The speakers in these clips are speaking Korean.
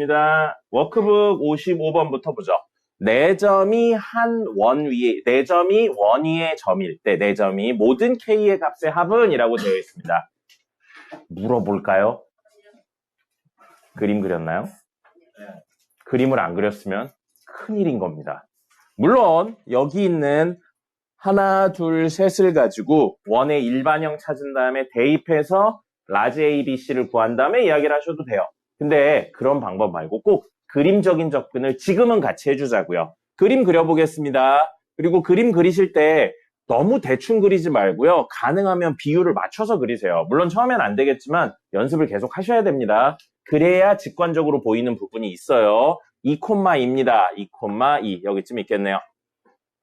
입니다. 워크북 55번부터 보죠. 4점이 한 원 위에, 4점이 원 위의 점일 때 4점이 모든 K의 값의 합은 이라고 되어 있습니다. 물어볼까요? 그림 그렸나요? 그림을 안 그렸으면 큰일인 겁니다. 물론 여기 있는 하나, 둘, 셋을 가지고 원의 일반형 찾은 다음에 대입해서 라지 A, B, C를 구한 다음에 이야기를 하셔도 돼요. 근데 그런 방법 말고 꼭 그림적인 접근을 지금은 같이 해주자고요. 그림 그려보겠습니다. 그리고 그림 그리실 때 너무 대충 그리지 말고요. 가능하면 비율을 맞춰서 그리세요. 물론 처음엔 안 되겠지만 연습을 계속 하셔야 됩니다. 그래야 직관적으로 보이는 부분이 있어요. 2,2입니다. 2,2 여기쯤 있겠네요.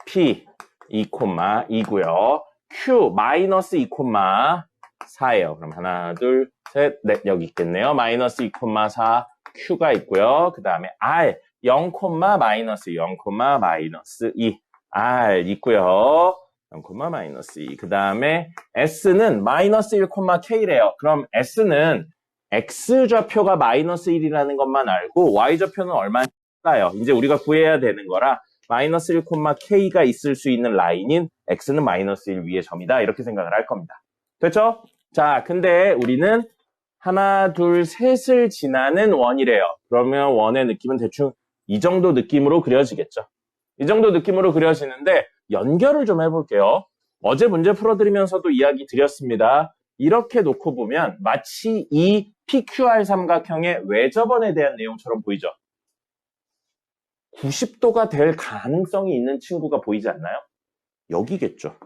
P 2,2고요. Q 마이너스 2,4예요. 그럼 하나, 둘, 셋, 넷 여기 있겠네요. 마이너스 2,4 Q가 있고요. 그 다음에 R 0, 마이너스 0, 마이너스 2 R 있고요. 0, 마이너스 2. 그 다음에 S는 마이너스 1, K래요. 그럼 S는 X좌표가 마이너스 1이라는 것만 알고 Y좌표는 얼마일까요? 이제 우리가 구해야 되는 거라 마이너스 1, K가 있을 수 있는 라인인 X는 마이너스 1 위의 점이다. 이렇게 생각을 할 겁니다. 됐죠? 자, 근데 우리는 하나, 둘, 셋을 지나는 원이래요. 그러면 원의 느낌은 대충 이 정도 느낌으로 그려지겠죠. 이 정도 느낌으로 그려지는데 연결을 좀 해볼게요. 어제 문제 풀어드리면서도 이야기 드렸습니다. 이렇게 놓고 보면 마치 이 PQR 삼각형의 외접원에 대한 내용처럼 보이죠? 90도가 될 가능성이 있는 친구가 보이지 않나요? 여기겠죠.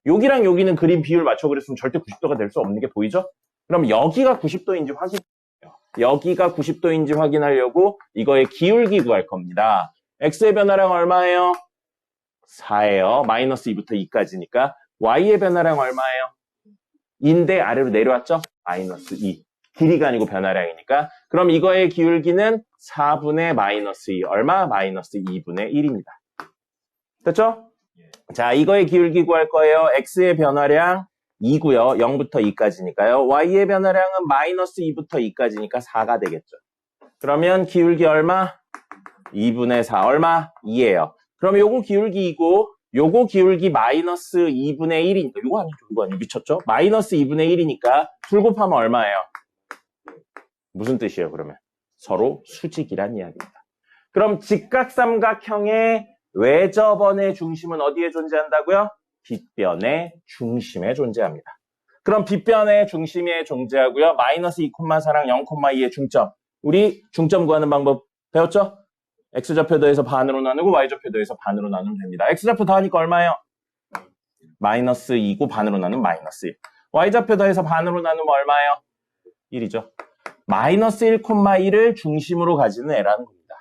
여기랑 여기는 그림 비율 맞춰 그랬으면 절대 90도가 될 수 없는 게 보이죠? 그럼 여기가 90도인지 확인해요. 여기가 90도인지 확인하려고 이거의 기울기 구할 겁니다. X의 변화량 얼마예요? 4예요. 마이너스 2부터 2까지니까. Y의 변화량 얼마예요? 2인데 아래로 내려왔죠? 마이너스 2. 길이가 아니고 변화량이니까. 그럼 이거의 기울기는 4분의 마이너스 2. 얼마? 마이너스 2분의 1입니다. 됐죠? 자, 이거의 기울기 구할 거예요. X의 변화량 2고요. 0부터 2까지니까요. Y의 변화량은 마이너스 2부터 2까지니까 4가 되겠죠. 그러면 기울기 얼마? 2분의 4. 얼마? 2예요. 그럼 요거 기울기 2고 요거 기울기 마이너스 2분의 1이니까 요거 아니죠. 요거 아니죠. 미쳤죠? 마이너스 2분의 1이니까 둘 곱하면 얼마예요? 무슨 뜻이에요, 그러면? 서로 수직이란 이야기입니다. 그럼 직각삼각형의 외접원의 중심은 어디에 존재한다고요? 빗변의 중심에 존재합니다. 그럼 빗변의 중심에 존재하고요. 마이너스 2,4랑 0,2의 중점. 우리 중점 구하는 방법 배웠죠? X좌표 더해서 반으로 나누고 Y좌표 더해서 반으로 나누면 됩니다. X좌표 더하니까 얼마예요? 마이너스 2고 반으로 나누면 마이너스 1. Y좌표 더해서 반으로 나누면 얼마예요? 1이죠. 마이너스 1,1을 중심으로 가지는 애라는 겁니다.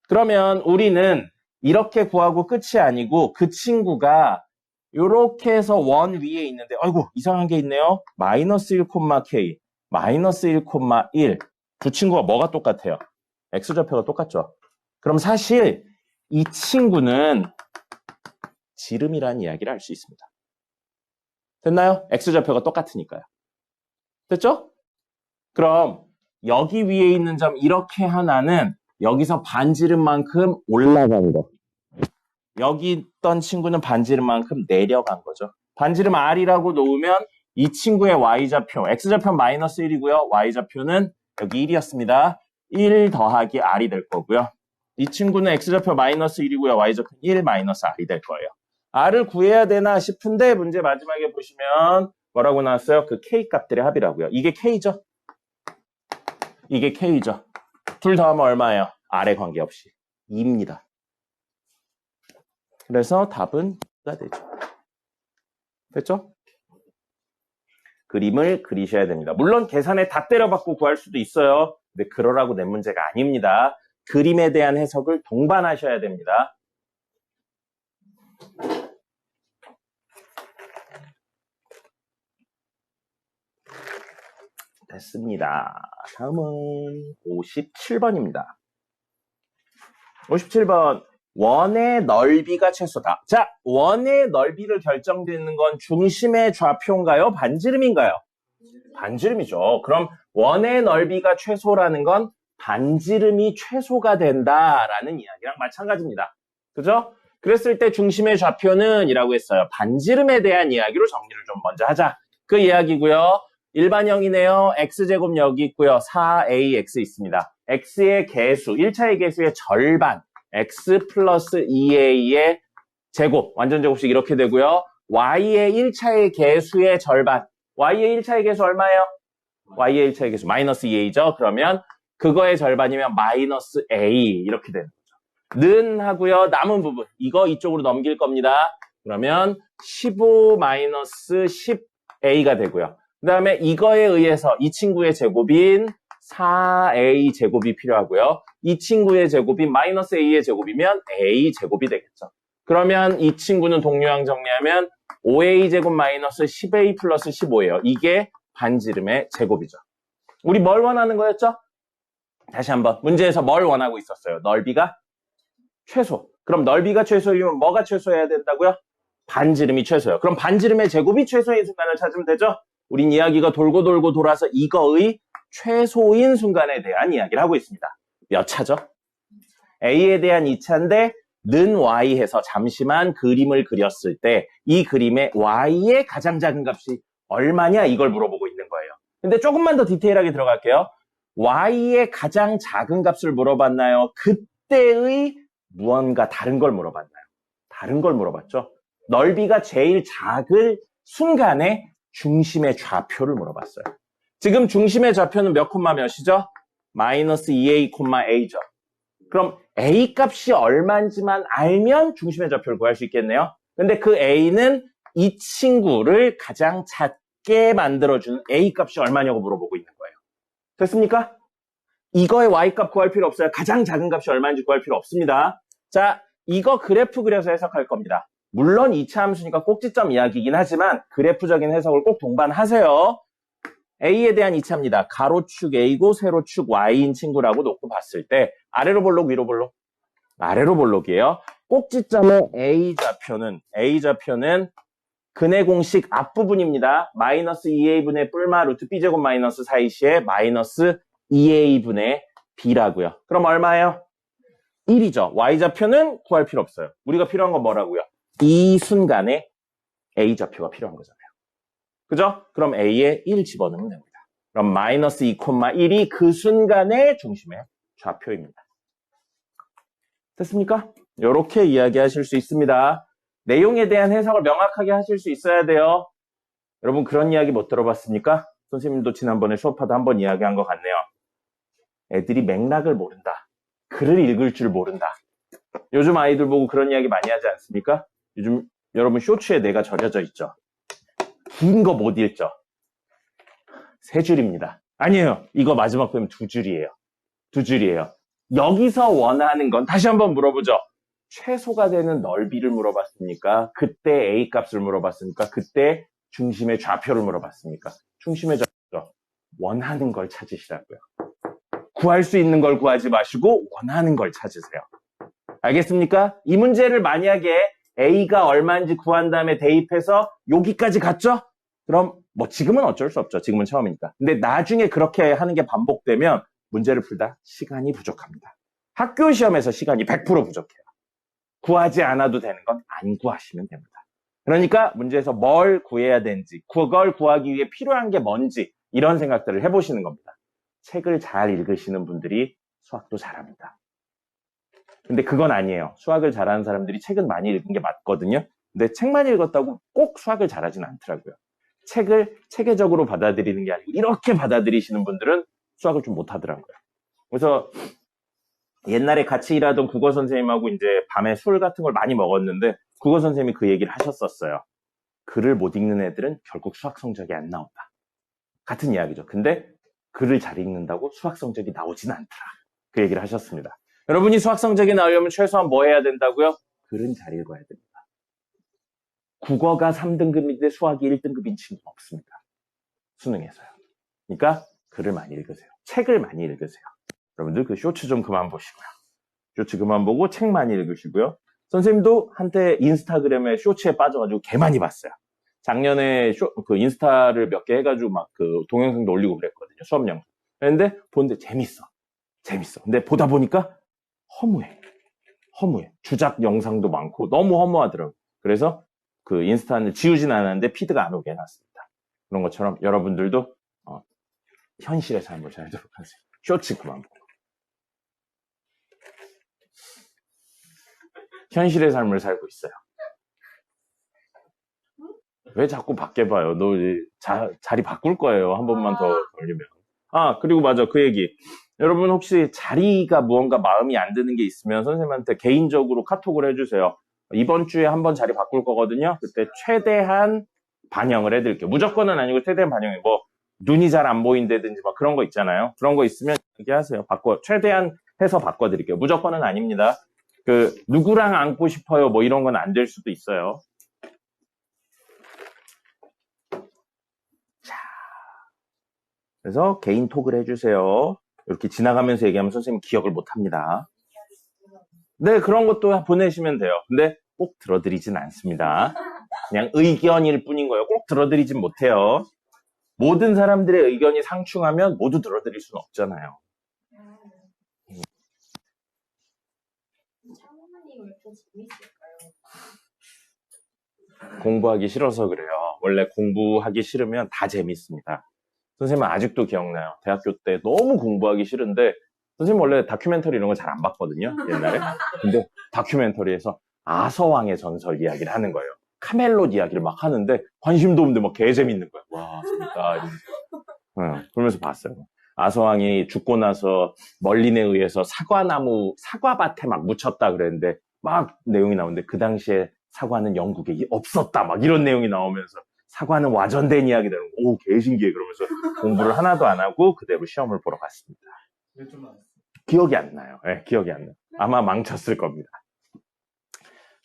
그러면 우리는 이렇게 구하고 끝이 아니고 그 친구가 이렇게 해서 원 위에 있는데 아이고 이상한 게 있네요. 마이너스 1, K, 마이너스 1,1 두 친구가 뭐가 똑같아요? X좌표가 똑같죠. 그럼 사실 이 친구는 지름이라는 이야기를 할 수 있습니다. 됐나요? X좌표가 똑같으니까요. 됐죠? 그럼 여기 위에 있는 점 이렇게 하나는 여기서 반지름만큼 올라간 거. 여기 있던 친구는 반지름만큼 내려간 거죠. 반지름 R이라고 놓으면 이 친구의 Y좌표, X좌표는 마이너스 1이고요. Y좌표는 여기 1이었습니다. 1 더하기 R이 될 거고요. 이 친구는 X좌표 마이너스 1이고요. Y좌표 1 마이너스 R이 될 거예요. R을 구해야 되나 싶은데 문제 마지막에 보시면 뭐라고 나왔어요? 그 K 값들의 합이라고요. 이게 K죠? 이게 K죠? 둘 더하면 얼마예요? R에 관계없이 2입니다. 그래서 답은 2가 되죠. 됐죠? 그림을 그리셔야 됩니다. 물론 계산에 다 때려박고 구할 수도 있어요. 근데 그러라고 낸 문제가 아닙니다. 그림에 대한 해석을 동반하셔야 됩니다. 됐습니다. 다음은 57번입니다. 57번. 원의 넓이가 최소다. 자, 원의 넓이를 결정짓는 건 중심의 좌표인가요? 반지름인가요? 반지름이죠. 그럼 원의 넓이가 최소라는 건 반지름이 최소가 된다라는 이야기랑 마찬가지입니다. 그죠? 그랬을 때 중심의 좌표는 이라고 했어요. 반지름에 대한 이야기로 정리를 좀 먼저 하자. 그 이야기고요. 일반형이네요. x제곱 여기 있고요. 4ax 있습니다. x의 개수, 1차의 개수의 절반, x 플러스 2a의 제곱, 완전 제곱식 이렇게 되고요. y의 1차의 개수의 절반, y의 1차의 개수 얼마예요? y의 1차의 개수 마이너스 2a죠. 그러면 그거의 절반이면 마이너스 a 이렇게 되는 거죠. 는 하고요. 남은 부분, 이거 이쪽으로 넘길 겁니다. 그러면 15 마이너스 10a가 되고요. 그 다음에 이거에 의해서 이 친구의 제곱인 4a 제곱이 필요하고요. 이 친구의 제곱인 마이너스 a의 제곱이면 a 제곱이 되겠죠. 그러면 이 친구는 동류항 정리하면 5a 제곱 마이너스 10a 플러스 15예요. 이게 반지름의 제곱이죠. 우리 뭘 원하는 거였죠? 다시 한번 문제에서 뭘 원하고 있었어요? 넓이가 최소. 그럼 넓이가 최소이면 뭐가 최소여야 된다고요? 반지름이 최소예요. 그럼 반지름의 제곱이 최소인 순간을 찾으면 되죠? 우린 이야기가 돌고 돌고 돌아서 이거의 최소인 순간에 대한 이야기를 하고 있습니다. 몇 차죠? A에 대한 2차인데 는 Y 해서 잠시만 그림을 그렸을 때 이 그림의 Y의 가장 작은 값이 얼마냐 이걸 물어보고 있는 거예요. 근데 조금만 더 디테일하게 들어갈게요. Y의 가장 작은 값을 물어봤나요? 그때의 무언가 다른 걸 물어봤나요? 다른 걸 물어봤죠. 넓이가 제일 작을 순간에 중심의 좌표를 물어봤어요. 지금 중심의 좌표는 몇 콤마 몇이죠? 마이너스 2a, a죠. 그럼 a 값이 얼마인지만 알면 중심의 좌표를 구할 수 있겠네요. 근데 그 a는 이 친구를 가장 작게 만들어주는 a 값이 얼마냐고 물어보고 있는 거예요. 됐습니까? 이거의 y 값 구할 필요 없어요. 가장 작은 값이 얼마인지 구할 필요 없습니다. 자, 이거 그래프 그려서 해석할 겁니다. 물론 2차 함수니까 꼭지점 이야기이긴 하지만 그래프적인 해석을 꼭 동반하세요. A에 대한 2차입니다. 가로축 A고 세로축 Y인 친구라고 놓고 봤을 때 아래로 볼록 위로 볼록? 아래로 볼록이에요. 꼭지점의 A좌표는 근의 공식 앞부분입니다. 마이너스 2a분의 뿔마 루트 b제곱 마이너스 4ac 마이너스 2a분의 b라고요. 그럼 얼마예요? 1이죠. Y좌표는 구할 필요 없어요. 우리가 필요한 건 뭐라고요? 이 순간에 A좌표가 필요한 거잖아요. 그죠? 그럼 A에 1 집어넣으면 됩니다. 그럼 마이너스 2,1이 그 순간의 중심의 좌표입니다. 됐습니까? 이렇게 이야기하실 수 있습니다. 내용에 대한 해석을 명확하게 하실 수 있어야 돼요. 여러분 그런 이야기 못 들어봤습니까? 선생님도 지난번에 수업하다 한번 이야기한 것 같네요. 애들이 맥락을 모른다. 글을 읽을 줄 모른다. 요즘 아이들 보고 그런 이야기 많이 하지 않습니까? 요즘 여러분 쇼츠에 내가 절여져 있죠. 긴 거 못 읽죠. 3줄입니다. 아니에요. 이거 마지막 보면 2줄이에요. 2줄이에요. 여기서 원하는 건 다시 한번 물어보죠. 최소가 되는 넓이를 물어봤습니까? 그때 A 값을 물어봤습니까? 그때 중심의 좌표를 물어봤습니까? 중심의 좌표. 원하는 걸 찾으시라고요. 구할 수 있는 걸 구하지 마시고 원하는 걸 찾으세요. 알겠습니까? 이 문제를 만약에 A가 얼마인지 구한 다음에 대입해서 여기까지 갔죠? 그럼 뭐 지금은 어쩔 수 없죠. 지금은 처음이니까. 근데 나중에 그렇게 하는 게 반복되면 문제를 풀다 시간이 부족합니다. 학교 시험에서 시간이 100% 부족해요. 구하지 않아도 되는 건 안 구하시면 됩니다. 그러니까 문제에서 뭘 구해야 되는지, 그걸 구하기 위해 필요한 게 뭔지 이런 생각들을 해보시는 겁니다. 책을 잘 읽으시는 분들이 수학도 잘합니다. 근데 그건 아니에요. 수학을 잘하는 사람들이 책은 많이 읽은 게 맞거든요. 근데 책만 읽었다고 꼭 수학을 잘하진 않더라고요. 책을 체계적으로 받아들이는 게 아니고 이렇게 받아들이시는 분들은 수학을 좀 못하더라고요. 그래서 옛날에 같이 일하던 국어 선생님하고 이제 밤에 술 같은 걸 많이 먹었는데 국어 선생님이 그 얘기를 하셨었어요. 글을 못 읽는 애들은 결국 수학 성적이 안 나온다. 같은 이야기죠. 근데 글을 잘 읽는다고 수학 성적이 나오진 않더라. 그 얘기를 하셨습니다. 여러분이 수학 성적이 나오려면 최소한 뭐 해야 된다고요? 글은 잘 읽어야 됩니다. 국어가 3등급인데 수학이 1등급인 친구는 없습니다. 수능에서요. 그러니까 글을 많이 읽으세요. 책을 많이 읽으세요. 여러분들 그 쇼츠 좀 그만 보시고요. 쇼츠 그만 보고 책 많이 읽으시고요. 선생님도 한때 인스타그램에 쇼츠에 빠져가지고 개 많이 봤어요. 작년에 그 인스타를 몇 개 해가지고 막 그 동영상도 올리고 그랬거든요. 수업 영상. 그런데 보는데 재밌어. 재밌어. 근데 보다 보니까 허무해. 주작 영상도 많고 너무 허무하더라고요. 그래서 그 인스타는 지우진 않았는데 피드가 안 오게 해놨습니다. 그런 것처럼 여러분들도 현실의 삶을 살도록 하세요. 쇼츠 그만 보고. 현실의 삶을 살고 있어요. 왜 자꾸 밖에 봐요? 너 자리 바꿀 거예요. 한 번만 더 걸리면. 그리고 맞아. 그 얘기. 여러분 혹시 자리가 무언가 마음이 안 드는 게 있으면 선생님한테 개인적으로 카톡을 해주세요. 이번 주에 한번 자리 바꿀 거거든요. 그때 최대한 반영을 해드릴게요. 무조건은 아니고 최대한 반영해. 뭐 눈이 잘 안 보인다든지 막 그런 거 있잖아요. 그런 거 있으면 얘기하세요. 최대한 해서 바꿔드릴게요. 무조건은 아닙니다. 누구랑 앉고 싶어요. 뭐 이런 건 안 될 수도 있어요. 자, 그래서 개인 톡을 해주세요. 이렇게 지나가면서 얘기하면 선생님 기억을 못 합니다. 네, 그런 것도 보내시면 돼요. 근데 꼭 들어드리진 않습니다. 그냥 의견일 뿐인 거예요. 꼭 들어드리진 못해요. 모든 사람들의 의견이 상충하면 모두 들어드릴 수는 없잖아요. 창문이 왜 이렇게 재밌을까요? 공부하기 싫어서 그래요. 원래 공부하기 싫으면 다 재밌습니다. 선생님은 아직도 기억나요. 대학교 때 너무 공부하기 싫은데 선생님 원래 다큐멘터리 이런 거 잘 안 봤거든요. 옛날에. 근데 다큐멘터리에서 아서왕의 전설 이야기를 하는 거예요. 카멜롯 이야기를 막 하는데 관심도 없는데 막 개 재밌는 거예요. 와, 재밌다. 그러면서 봤어요. 아서왕이 죽고 나서 멀린에 의해서 사과밭에 막 묻혔다 그랬는데 막 내용이 나오는데 그 당시에 사과는 영국에 없었다. 막 이런 내용이 나오면서 사과는 와전된 이야기라는 거. 오, 개 신기해. 그러면서 공부를 하나도 안 하고 그대로 시험을 보러 갔습니다. 기억이 안 나요. 네, 기억이 안 나요. 아마 망쳤을 겁니다.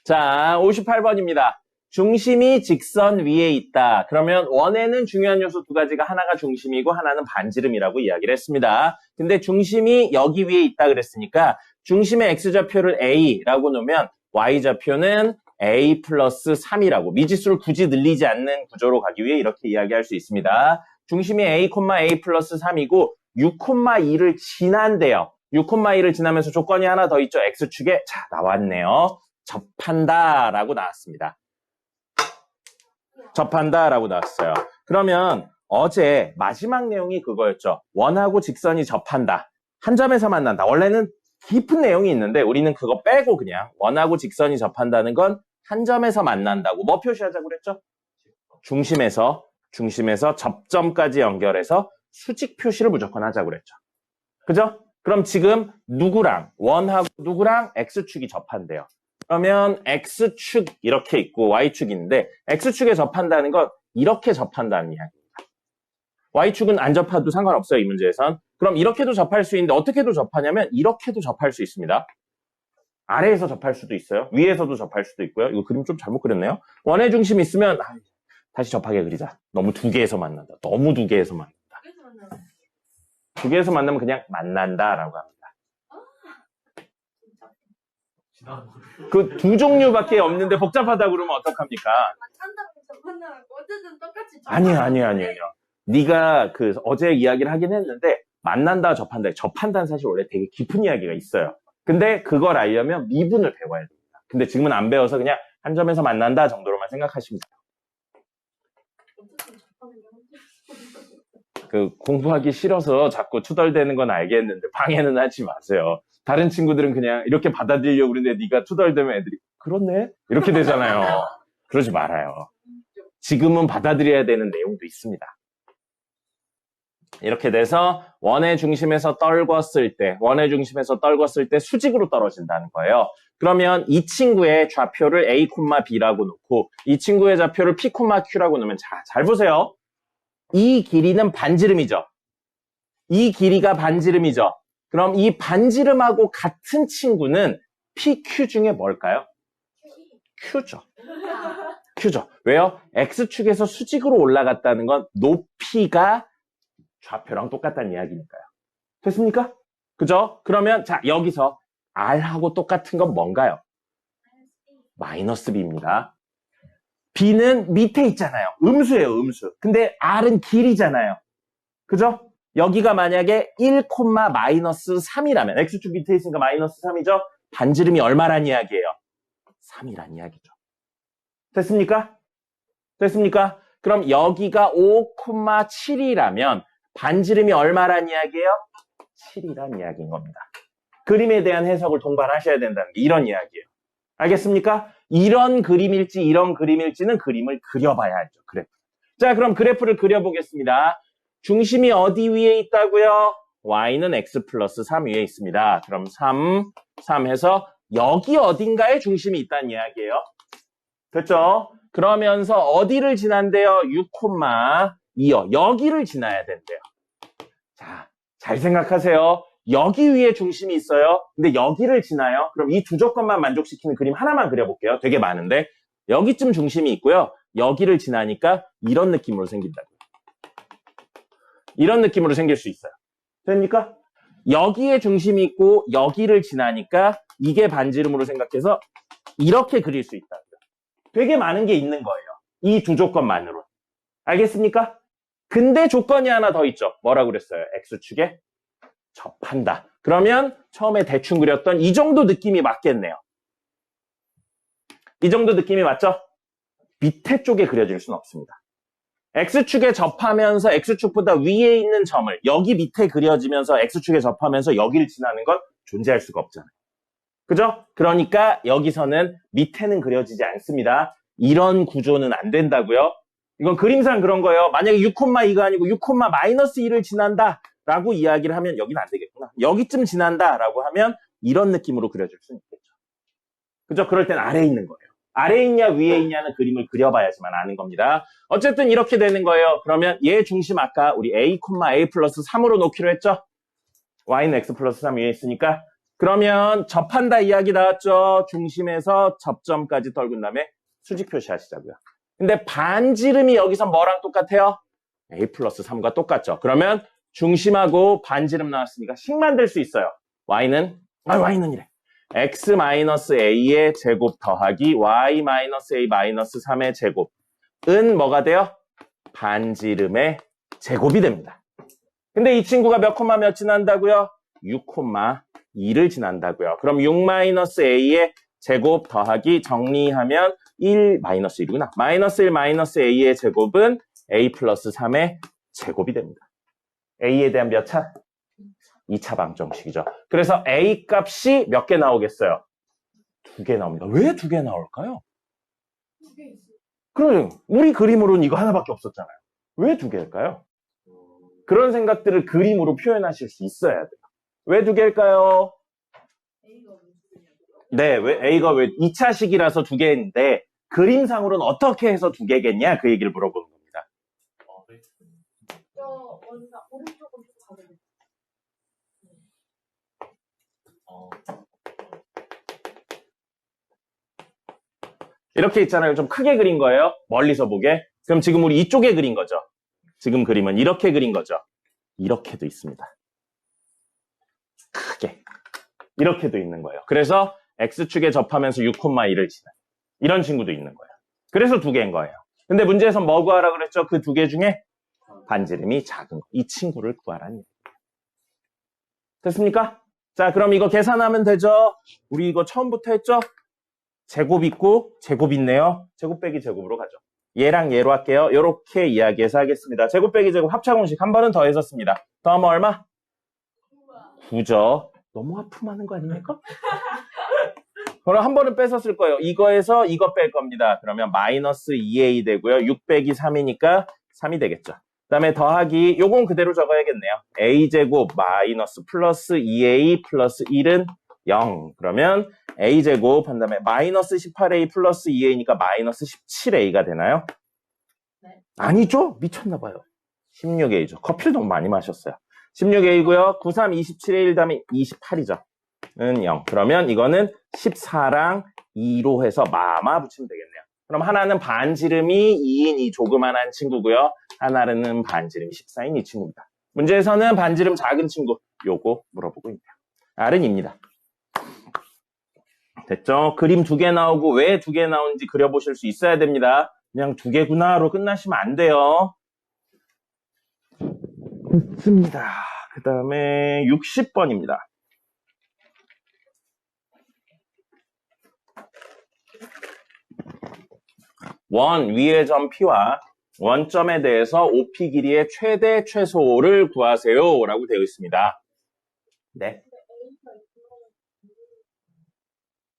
자, 58번입니다. 중심이 직선 위에 있다. 그러면 원에는 중요한 요소 두 가지가 하나가 중심이고 하나는 반지름이라고 이야기를 했습니다. 근데 중심이 여기 위에 있다 그랬으니까 중심의 x좌표를 a라고 놓으면 y좌표는 a 플러스 3이라고 미지수를 굳이 늘리지 않는 구조로 가기 위해 이렇게 이야기할 수 있습니다. 중심이 a, a 플러스 3이고 6,2를 지난대요. 6,2를 지나면서 조건이 하나 더 있죠. x축에 자 나왔네요. 접한다라고 나왔습니다. 접한다라고 나왔어요. 그러면 어제 마지막 내용이 그거였죠. 원하고 직선이 접한다. 한 점에서 만난다. 원래는 깊은 내용이 있는데 우리는 그거 빼고 그냥 원하고 직선이 접한다는 건 한 점에서 만난다고. 뭐 표시하자고 그랬죠? 중심에서 접점까지 연결해서 수직 표시를 무조건 하자고 그랬죠. 그죠? 그럼 지금 원하고 누구랑 x축이 접한대요. 그러면 x축 이렇게 있고 y축이 있는데 x축에 접한다는 건 이렇게 접한다는 이야기입니다. y축은 안 접해도 상관없어요. 이 문제에선. 그럼 이렇게도 접할 수 있는데 어떻게도 접하냐면 이렇게도 접할 수 있습니다. 아래에서 접할 수도 있어요. 위에서도 접할 수도 있고요. 이거 그림 좀 잘못 그렸네요. 원의 중심 있으면 다시 접하게 그리자. 너무 두 개에서 만난다. 너무 두 개에서 만난다. 두 개에서 만나면 그냥 만난다라고 합니다. 그 두 종류밖에 없는데 복잡하다 그러면 어떡합니까? 어쨌든 똑같이 아니에요. 네가 어제 이야기를 하긴 했는데 만난다, 접한다는 사실 원래 되게 깊은 이야기가 있어요. 근데 그걸 알려면 미분을 배워야 됩니다. 근데 지금은 안 배워서 그냥 한 점에서 만난다 정도로만 생각하시면 돼요. 공부하기 싫어서 자꾸 투덜대는 건 알겠는데 방해는 하지 마세요. 다른 친구들은 그냥 이렇게 받아들이려고 그러는데 네가 투덜대면 애들이 그렇네? 이렇게 되잖아요. 그러지 말아요. 지금은 받아들여야 되는 내용도 있습니다. 이렇게 돼서 원의 중심에서 떨궜을 때 수직으로 떨어진다는 거예요. 그러면 이 친구의 좌표를 a, b라고 놓고 이 친구의 좌표를 p, q라고 놓으면 잘 보세요. 이 길이는 반지름이죠. 이 길이가 반지름이죠. 그럼 이 반지름하고 같은 친구는 PQ 중에 뭘까요? Q죠. 왜요? X축에서 수직으로 올라갔다는 건 높이가 좌표랑 똑같다는 이야기니까요. 됐습니까? 그죠? 그러면 자 여기서 R하고 똑같은 건 뭔가요? 마이너스 B입니다. B는 밑에 있잖아요. 음수예요, 음수. 근데 R은 길이잖아요. 그죠? 여기가 만약에 1, 마이너스 3이라면 x축 밑에 있으니까 마이너스 3이죠. 반지름이 얼마란 이야기예요? 3이란 이야기죠. 됐습니까? 됐습니까? 그럼 여기가 5, 7이라면 반지름이 얼마란 이야기예요? 7이란 이야기인 겁니다. 그림에 대한 해석을 동반하셔야 된다는 게 이런 이야기예요. 알겠습니까? 이런 그림일지 이런 그림일지는 그림을 그려봐야 알죠. 그래프. 자, 그럼 그래프를 그려보겠습니다. 중심이 어디 위에 있다고요? y는 x 플러스 3 위에 있습니다. 그럼 3 해서 여기 어딘가에 중심이 있다는 이야기예요. 됐죠? 그러면서 어디를 지난대요? 6,2요. 여기를 지나야 된대요. 자, 잘 생각하세요. 여기 위에 중심이 있어요. 근데 여기를 지나요. 그럼 이 두 조건만 만족시키는 그림 하나만 그려볼게요. 되게 많은데 여기쯤 중심이 있고요. 여기를 지나니까 이런 느낌으로 생긴다고요. 이런 느낌으로 생길 수 있어요. 됩니까? 여기에 중심이 있고 여기를 지나니까 이게 반지름으로 생각해서 이렇게 그릴 수 있다고요. 되게 많은 게 있는 거예요. 이 두 조건만으로. 알겠습니까? 근데 조건이 하나 더 있죠. 뭐라고 그랬어요? X축에 접한다. 그러면 처음에 대충 그렸던 이 정도 느낌이 맞겠네요. 이 정도 느낌이 맞죠? 밑에 쪽에 그려질 수는 없습니다. X축에 접하면서 X축보다 위에 있는 점을 여기 밑에 그려지면서 X축에 접하면서 여기를 지나는 건 존재할 수가 없잖아요. 그죠? 그러니까 여기서는 밑에는 그려지지 않습니다. 이런 구조는 안 된다고요. 이건 그림상 그런 거예요. 만약에 6,2가 아니고 6, 마이너스 2를 지난다 라고 이야기를 하면 여기는 안 되겠구나. 여기쯤 지난다 라고 하면 이런 느낌으로 그려줄 수는 있겠죠. 그죠? 그럴 땐 아래에 있는 거예요. 아래에 있냐 위에 있냐는 그림을 그려봐야지만 아는 겁니다. 어쨌든 이렇게 되는 거예요. 그러면 얘 중심 아까 우리 a, a 플러스 3으로 놓기로 했죠? y는 x 플러스 3 위에 있으니까 그러면 접한다 이야기 나왔죠? 중심에서 접점까지 떨군 다음에 수직 표시하시자고요. 근데 반지름이 여기서 뭐랑 똑같아요? a 플러스 3과 똑같죠? 그러면 중심하고 반지름 나왔으니까 식 만들 수 있어요. y는 이래. x-a의 제곱 더하기 y-a 3의 제곱은 뭐가 돼요? 반지름의 제곱이 됩니다. 근데 이 친구가 몇 콤마 몇 지난다고요? 6,2를 지난다고요. 그럼 6-a의 제곱 더하기 정리하면 1-1이구나. -1-a의 제곱은 a 플러스 3의 제곱이 됩니다. a에 대한 몇 차? 2차 방정식이죠. 그래서 a 값이 몇 개 나오겠어요? 2개 나옵니다. 왜 2개 나올까요? 2개 있어요. 그럼 우리 그림으로는 이거 하나밖에 없었잖아요. 왜 2개일까요? 그런 생각들을 그림으로 표현하실 수 있어야 돼요. 왜 2개일까요? A가 왜 2개냐고요? 네, 왜 A가 왜 2차식이라서 2개인데 그림상으로는 어떻게 해서 2개겠냐? 그 얘기를 물어보는 겁니다. 저 원사 오른쪽으로 가게 됐어요. 이렇게 있잖아요. 좀 크게 그린 거예요. 멀리서 보게. 그럼 지금 우리 이쪽에 그린 거죠. 지금 그림은 이렇게 그린 거죠. 이렇게도 있습니다. 크게. 이렇게도 있는 거예요. 그래서 X축에 접하면서 6,2를 지나. 이런 친구도 있는 거예요. 그래서 2개인 거예요. 근데 문제에서 뭐 구하라 그랬죠? 그 2개 중에 반지름이 작은 거. 이 친구를 구하라는 얘기예요. 됐습니까? 자, 그럼 이거 계산하면 되죠? 우리 이거 처음부터 했죠? 제곱 있고 제곱 있네요. 제곱 빼기 제곱으로 가죠. 얘랑 얘로 할게요. 이렇게 이야기해서 하겠습니다. 제곱 빼기 제곱 합차공식 한 번은 더 했었습니다. 더하면 얼마? 9죠. 너무 하품하는 거 아닙니까? 그럼 한 번은 뺏었을 거예요. 이거에서 이거 뺄 겁니다. 그러면 마이너스 2a 되고요. 6 빼기 3이니까 3이 되겠죠. 그 다음에 더하기 요건 그대로 적어야겠네요. a제곱 마이너스 플러스 2a 플러스 1은 0. 그러면 a제곱 한 다음에 마이너스 18a 플러스 2a니까 마이너스 17a가 되나요? 네. 아니죠? 미쳤나 봐요. 16a죠. 커피를 너무 많이 마셨어요. 16a고요. 9, 3, 27에 1 다음에 28이죠. 은 0. 그러면 이거는 14랑 2로 해서 마마 붙이면 되겠네요. 그럼 하나는 반지름이 2인 이 조그만한 친구고요. 하나는 반지름이 14인 이 친구입니다. 문제에서는 반지름 작은 친구 요거 물어보고 있네요. R은입니다. 됐죠? 그림 2개 나오고 왜 2개 나오는지 그려보실 수 있어야 됩니다. 그냥 2개구나로 끝나시면 안 돼요. 됐습니다. 그 다음에 60번입니다. 원 위의 점 P와 원점에 대해서 OP 길이의 최대 최소를 구하세요 라고 되어 있습니다. 네.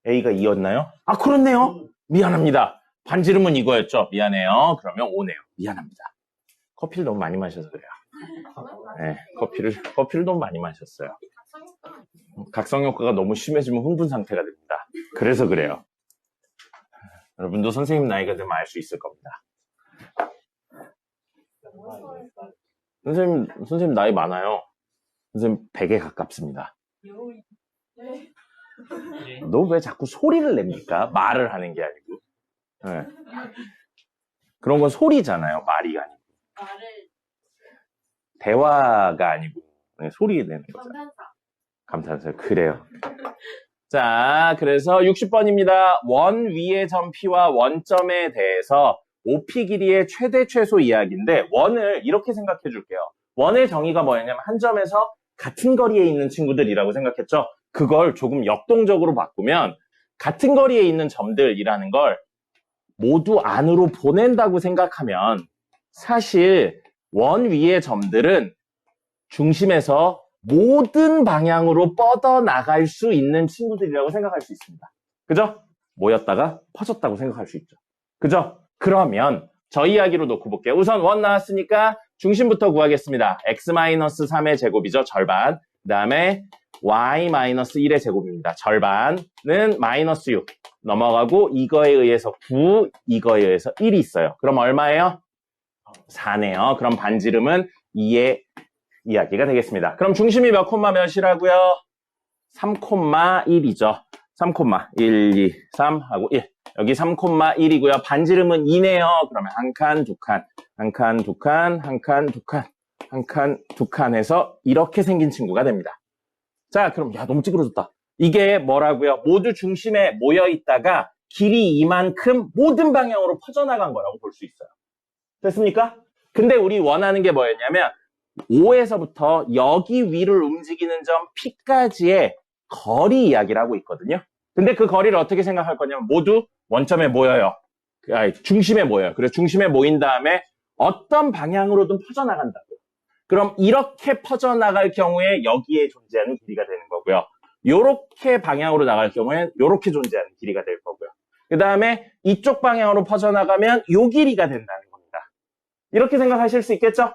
A가 2였나요? 아, 그렇네요. 미안합니다. 반지름은 이거였죠. 미안해요. 그러면 5네요. 미안합니다. 커피를 너무 많이 마셔서 그래요. 네, 커피를 너무 많이 마셨어요. 각성 효과가 너무 심해지면 흥분 상태가 됩니다. 그래서 그래요. 여러분도 선생님 나이가 되면 알 수 있을 겁니다. 선생님 나이 많아요. 선생님 100에 가깝습니다. 너 왜 자꾸 소리를 냅니까? 말을 하는 게 아니고. 네. 그런 건 소리잖아요. 말이 아니고. 대화가 아니고 네, 소리 내는 거잖아요. 감탄사. 그래요. 자, 그래서 60번입니다. 원 위의 점 P와 원점에 대해서 OP 길이의 최대 최소 이야기인데 원을 이렇게 생각해 줄게요. 원의 정의가 뭐였냐면 한 점에서 같은 거리에 있는 친구들이라고 생각했죠. 그걸 조금 역동적으로 바꾸면 같은 거리에 있는 점들이라는 걸 모두 안으로 보낸다고 생각하면 사실 원 위의 점들은 중심에서 모든 방향으로 뻗어나갈 수 있는 친구들이라고 생각할 수 있습니다. 그죠? 모였다가 퍼졌다고 생각할 수 있죠. 그죠? 그러면 저 이야기로 놓고 볼게요. 우선 원 나왔으니까 중심부터 구하겠습니다. x-3의 제곱이죠. 절반. 그 다음에 y-1의 제곱입니다. 절반은 마이너스 6 넘어가고 이거에 의해서 9, 이거에 의해서 1이 있어요. 그럼 얼마예요? 4네요. 그럼 반지름은 2의 이야기가 되겠습니다. 그럼 중심이 몇 콤마 몇이라고요? 3,1이죠. 3,1, 2, 3 하고 1. 여기 3,1이고요. 반지름은 2네요. 그러면 한 칸, 두 칸, 한 칸, 두 칸, 한 칸, 두 칸, 한 칸, 두 칸 해서 이렇게 생긴 친구가 됩니다. 자, 그럼 야 너무 찌그러졌다. 이게 뭐라고요? 모두 중심에 모여 있다가 길이 이만큼 모든 방향으로 퍼져나간 거라고 볼 수 있어요. 됐습니까? 근데 우리 원하는 게 뭐였냐면 5에서부터 여기 위를 움직이는 점 P까지의 거리 이야기를 하고 있거든요. 근데 그 거리를 어떻게 생각할 거냐면 모두 원점에 모여요. 중심에 모여요. 그래서 중심에 모인 다음에 어떤 방향으로든 퍼져나간다고. 그럼 이렇게 퍼져나갈 경우에 여기에 존재하는 길이가 되는 거고요. 이렇게 방향으로 나갈 경우에 이렇게 존재하는 길이가 될 거고요. 그 다음에 이쪽 방향으로 퍼져나가면 이 길이가 된다는 겁니다. 이렇게 생각하실 수 있겠죠?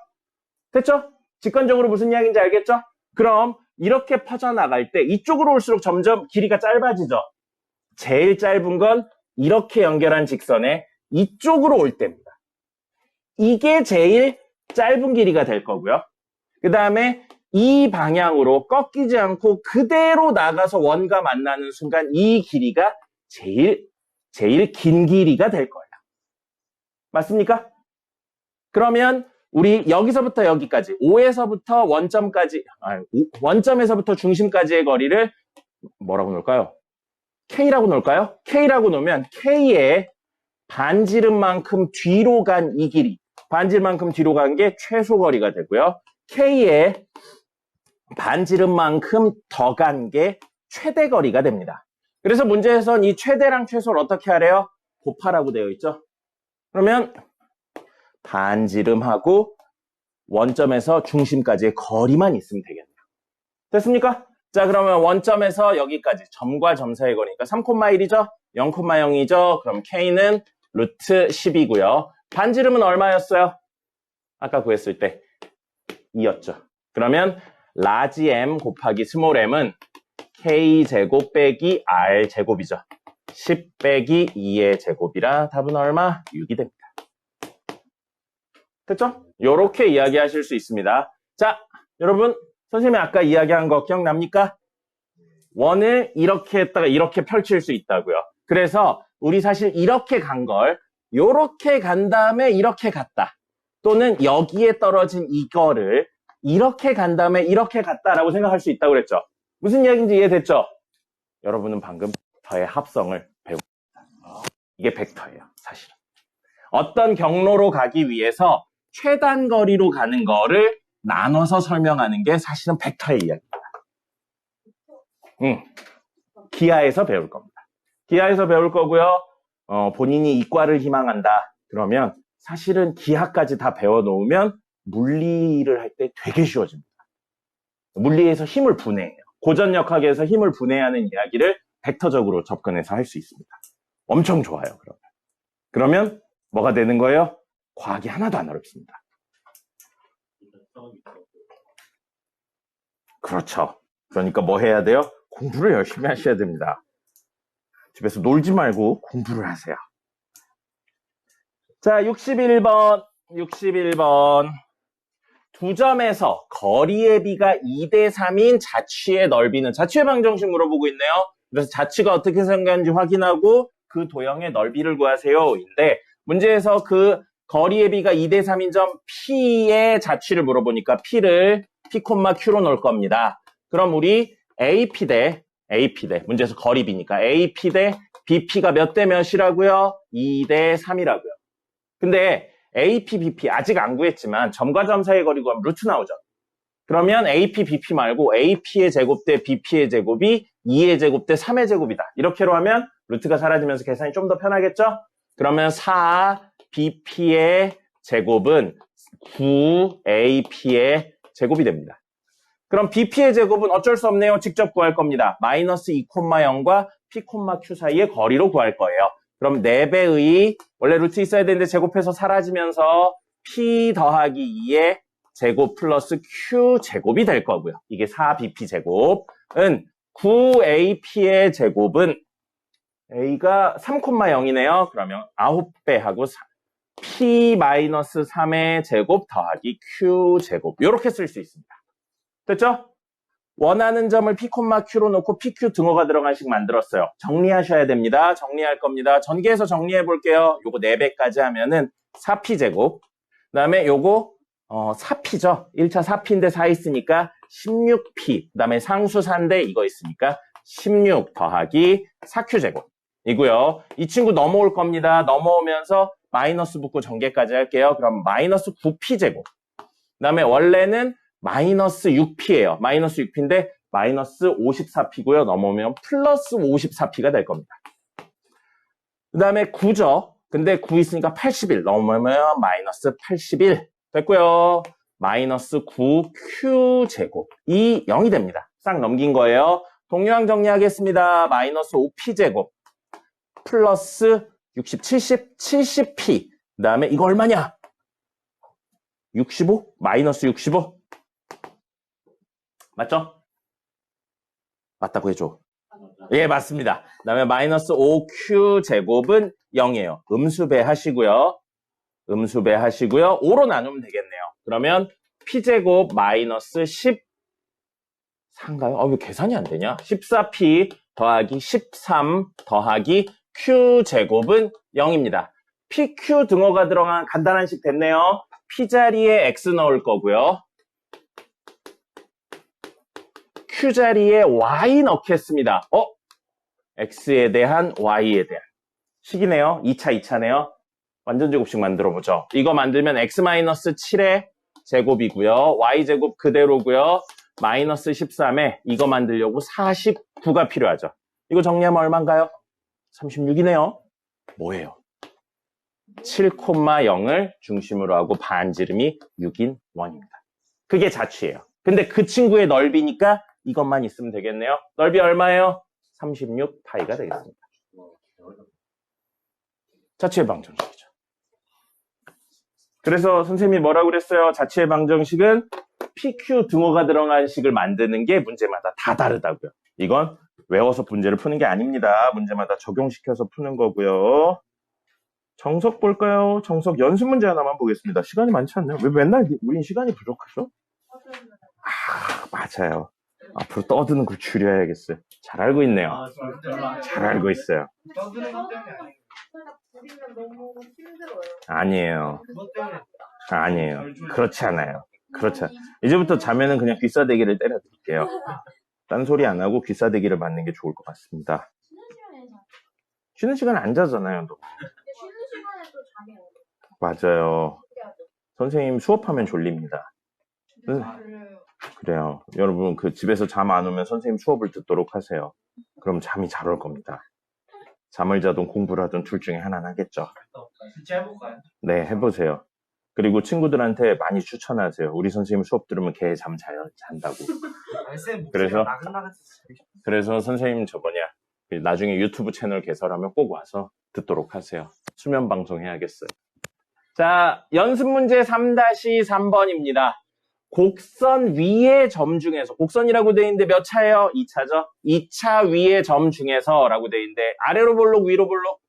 됐죠? 직관적으로 무슨 이야기인지 알겠죠? 그럼 이렇게 퍼져나갈 때 이쪽으로 올수록 점점 길이가 짧아지죠? 제일 짧은 건 이렇게 연결한 직선에 이쪽으로 올 때입니다. 이게 제일 짧은 길이가 될 거고요. 그 다음에 이 방향으로 꺾이지 않고 그대로 나가서 원과 만나는 순간 이 길이가 제일 긴 길이가 될 거예요. 맞습니까? 그러면 우리 여기서부터 여기까지 5에서부터 원점까지 원점에서부터 중심까지의 거리를 뭐라고 놓을까요? K라고 놓을까요? K라고 놓으면 K의 반지름만큼 뒤로 간 이 길이 반지름만큼 뒤로 간 게 최소 거리가 되고요. K의 반지름만큼 더 간 게 최대 거리가 됩니다. 그래서 문제에선 이 최대랑 최소를 어떻게 하래요? 곱하라고 되어 있죠. 그러면 반지름하고 원점에서 중심까지의 거리만 있으면 되겠네요. 됐습니까? 자, 그러면 원점에서 여기까지 점과 점 사이의 거리니까 3,1이죠? 0,0이죠? 그럼 K는 루트 10이고요. 반지름은 얼마였어요? 아까 구했을 때 2였죠. 그러면 라지 m 곱하기 스몰 m은 K제곱 빼기 R제곱이죠. 10 빼기 2의 제곱이라 답은 얼마? 6이 됩니다. 됐죠? 요렇게 이야기하실 수 있습니다. 자, 여러분 선생님이 아까 이야기한 거 기억납니까? 원을 이렇게 했다가 이렇게 펼칠 수 있다고요. 그래서 우리 사실 이렇게 간 걸 요렇게 간 다음에 이렇게 갔다. 또는 여기에 떨어진 이거를 이렇게 간 다음에 이렇게 갔다라고 생각할 수 있다고 그랬죠. 무슨 이야기인지 이해됐죠? 여러분은 방금 벡터의 합성을 배웠습니다. 이게 벡터예요, 사실은. 어떤 경로로 가기 위해서 최단 거리로 가는 거를 나눠서 설명하는 게 사실은 벡터의 이야기입니다. 기하에서 배울 겁니다. 기하에서 배울 거고요. 본인이 이과를 희망한다. 그러면 사실은 기하까지 다 배워놓으면 물리를 할 때 되게 쉬워집니다. 물리에서 힘을 분해해요. 고전역학에서 힘을 분해하는 이야기를 벡터적으로 접근해서 할 수 있습니다. 엄청 좋아요. 그러면 뭐가 되는 거예요? 과학이 하나도 안 어렵습니다. 그렇죠. 그러니까 뭐 해야 돼요? 공부를 열심히 하셔야 됩니다. 집에서 놀지 말고 공부를 하세요. 자, 61번. 두 점에서 거리의 비가 2대 3인 자취의 넓이는, 자취의 방정식 물어보고 있네요. 그래서 자취가 어떻게 생겼는지 확인하고 그 도형의 넓이를 구하세요. 인데 문제에서 그 거리의 비가 2대 3인 점 P의 자취를 물어보니까 P를 P, Q로 넣을 겁니다. 그럼 우리 AP 대 문제에서 거리 비니까 AP 대 BP가 몇 대 몇이라고요? 2대 3이라고요. 근데 AP, BP 아직 안 구했지만 점과 점 사이의 거리 구하면 루트 나오죠. 그러면 AP, BP 말고 AP의 제곱 대 BP의 제곱이 2의 제곱 대 3의 제곱이다. 이렇게로 하면 루트가 사라지면서 계산이 좀 더 편하겠죠? 그러면 4BP의 제곱은 9AP의 제곱이 됩니다. 그럼 BP의 제곱은 어쩔 수 없네요. 직접 구할 겁니다. 마이너스 2,0과 P, Q 사이의 거리로 구할 거예요. 그럼 4배의 원래 루트 있어야 되는데 제곱해서 사라지면서 P 더하기 2의 제곱 플러스 Q 제곱이 될 거고요. 이게 4BP 제곱은 9AP의 제곱은 A가 3,0이네요. 그러면 9배하고 P-3의 제곱 더하기 Q 제곱 이렇게 쓸 수 있습니다. 됐죠? 원하는 점을 P, Q로 놓고 PQ 등호가 들어간 식 만들었어요. 정리하셔야 됩니다. 정리할 겁니다. 전개해서 정리해 볼게요. 요거 4배까지 하면은 4P 제곱. 그 다음에 요거 4P죠. 1차 4P인데 4 있으니까 16P. 그 다음에 상수 4인데 이거 있으니까 16 더하기 4Q 제곱 이고요. 이 친구 넘어올 겁니다. 넘어오면서 마이너스 붙고 전개까지 할게요. 그럼 마이너스 9P 제곱. 그 다음에 원래는 마이너스 6P예요. 마이너스 6P인데 마이너스 54P고요. 넘어오면 플러스 54P가 될 겁니다. 그 다음에 9죠. 근데 9 있으니까 81. 넘어오면 마이너스 81. 됐고요. 마이너스 9Q 제곱. 이 0이 됩니다. 싹 넘긴 거예요. 동요항 정리하겠습니다. 마이너스 5P 제곱. 플러스 60, 70P. 그 다음에 이거 얼마냐? 65? 마이너스 65? 맞죠? 맞다고 해줘. 예, 맞습니다. 그 다음에 마이너스 5Q 제곱은 0이에요. 음수배 하시고요. 5로 나누면 되겠네요. 그러면 P제곱 마이너스 14인가요? 왜 계산이 안 되냐? 14P 더하기 13 더하기 Q제곱은 0입니다. PQ 등호가 들어간 간단한 식 됐네요. P자리에 X 넣을 거고요. Q자리에 Y 넣겠습니다. X에 대한 Y에 대한 식이네요. 2차네요. 완전제곱식 만들어보죠. 이거 만들면 X-7의 제곱이고요. Y제곱 그대로고요. 마이너스 13에 이거 만들려고 49가 필요하죠. 이거 정리하면 얼마인가요? 36이네요. 뭐예요? 7,0을 중심으로 하고 반지름이 6인 원입니다. 그게 자취예요. 근데 그 친구의 넓이니까 이것만 있으면 되겠네요. 넓이 얼마예요? 36파이가 되겠습니다. 자취의 방정식이죠. 그래서 선생님이 뭐라고 그랬어요? 자취의 방정식은 PQ 등호가 들어간 식을 만드는 게 문제마다 다 다르다고요. 이건 외워서 문제를 푸는 게 아닙니다. 문제마다 적용시켜서 푸는 거고요. 정석 볼까요? 정석 연습 문제 하나만 보겠습니다. 시간이 많지 않나요? 왜 맨날 우린 시간이 부족하죠? 맞아요. 앞으로 떠드는 걸 줄여야겠어요. 잘 알고 있네요. 잘 알고 있어요. 너무 힘들어요. 아니에요. 그렇지 않아요. 이제부터 자면은 그냥 귀싸대기를 때려드릴게요. 딴 소리 안 하고 귀싸대기를 맞는 게 좋을 것 같습니다. 쉬는 시간에 안 자잖아요. 너. 쉬는 시간에 또 잠이 오고. 맞아요. 선생님 수업하면 졸립니다. 네. 들려요. 그래요. 여러분, 그 집에서 잠 안 오면 선생님 수업을 듣도록 하세요. 그럼 잠이 잘 올 겁니다. 잠을 자든 공부를 하든 둘 중에 하나는 하겠죠. 진짜 해볼까요? 네, 해보세요. 그리고 친구들한테 많이 추천하세요. 우리 선생님 수업 들으면 걔 잠 잘 잔다고. 쌤 그래서? 나긋나긋해서 그래서 선생님 나중에 유튜브 채널 개설하면 꼭 와서 듣도록 하세요. 수면 방송 해야겠어요. 자, 연습 문제 3-3번입니다. 곡선 위의 점 중에서, 곡선이라고 되어 있는데 몇 차예요? 2차죠? 2차 위의 점 중에서 라고 되어 있는데 아래로 볼록, 위로 볼록?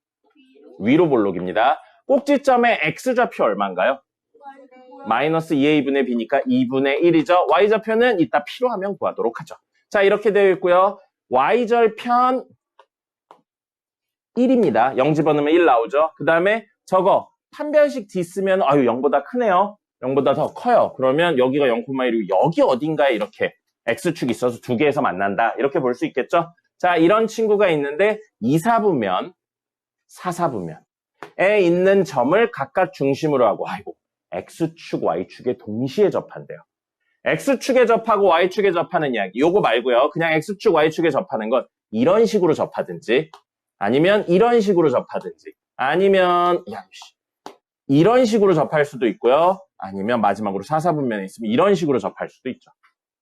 위로 볼록입니다. 꼭지점의 x좌표 얼마인가요? 마이너스 2a분의 b니까 2분의 1이죠. y좌표는 이따 필요하면 구하도록 하죠. 자, 이렇게 되어 있고요. y절편 1입니다. 0 집어넣으면 1 나오죠. 그 다음에 저거 판별식 D 쓰면 0보다 크네요. 0보다 더 커요. 그러면 여기가 0,1이고 여기 어딘가에 이렇게 x축이 있어서 두 개에서 만난다. 이렇게 볼 수 있겠죠. 자, 이런 친구가 있는데 2사분면, 4사분면에 있는 점을 각각 중심으로 하고 x축, y축에 동시에 접한대요. x축에 접하고 y축에 접하는 이야기. 요거 말고요. 그냥 x축, y축에 접하는 건 이런 식으로 접하든지 아니면 이런 식으로 접하든지 아니면 이런 식으로 접할 수도 있고요. 아니면 마지막으로 4사분면에 있으면 이런 식으로 접할 수도 있죠.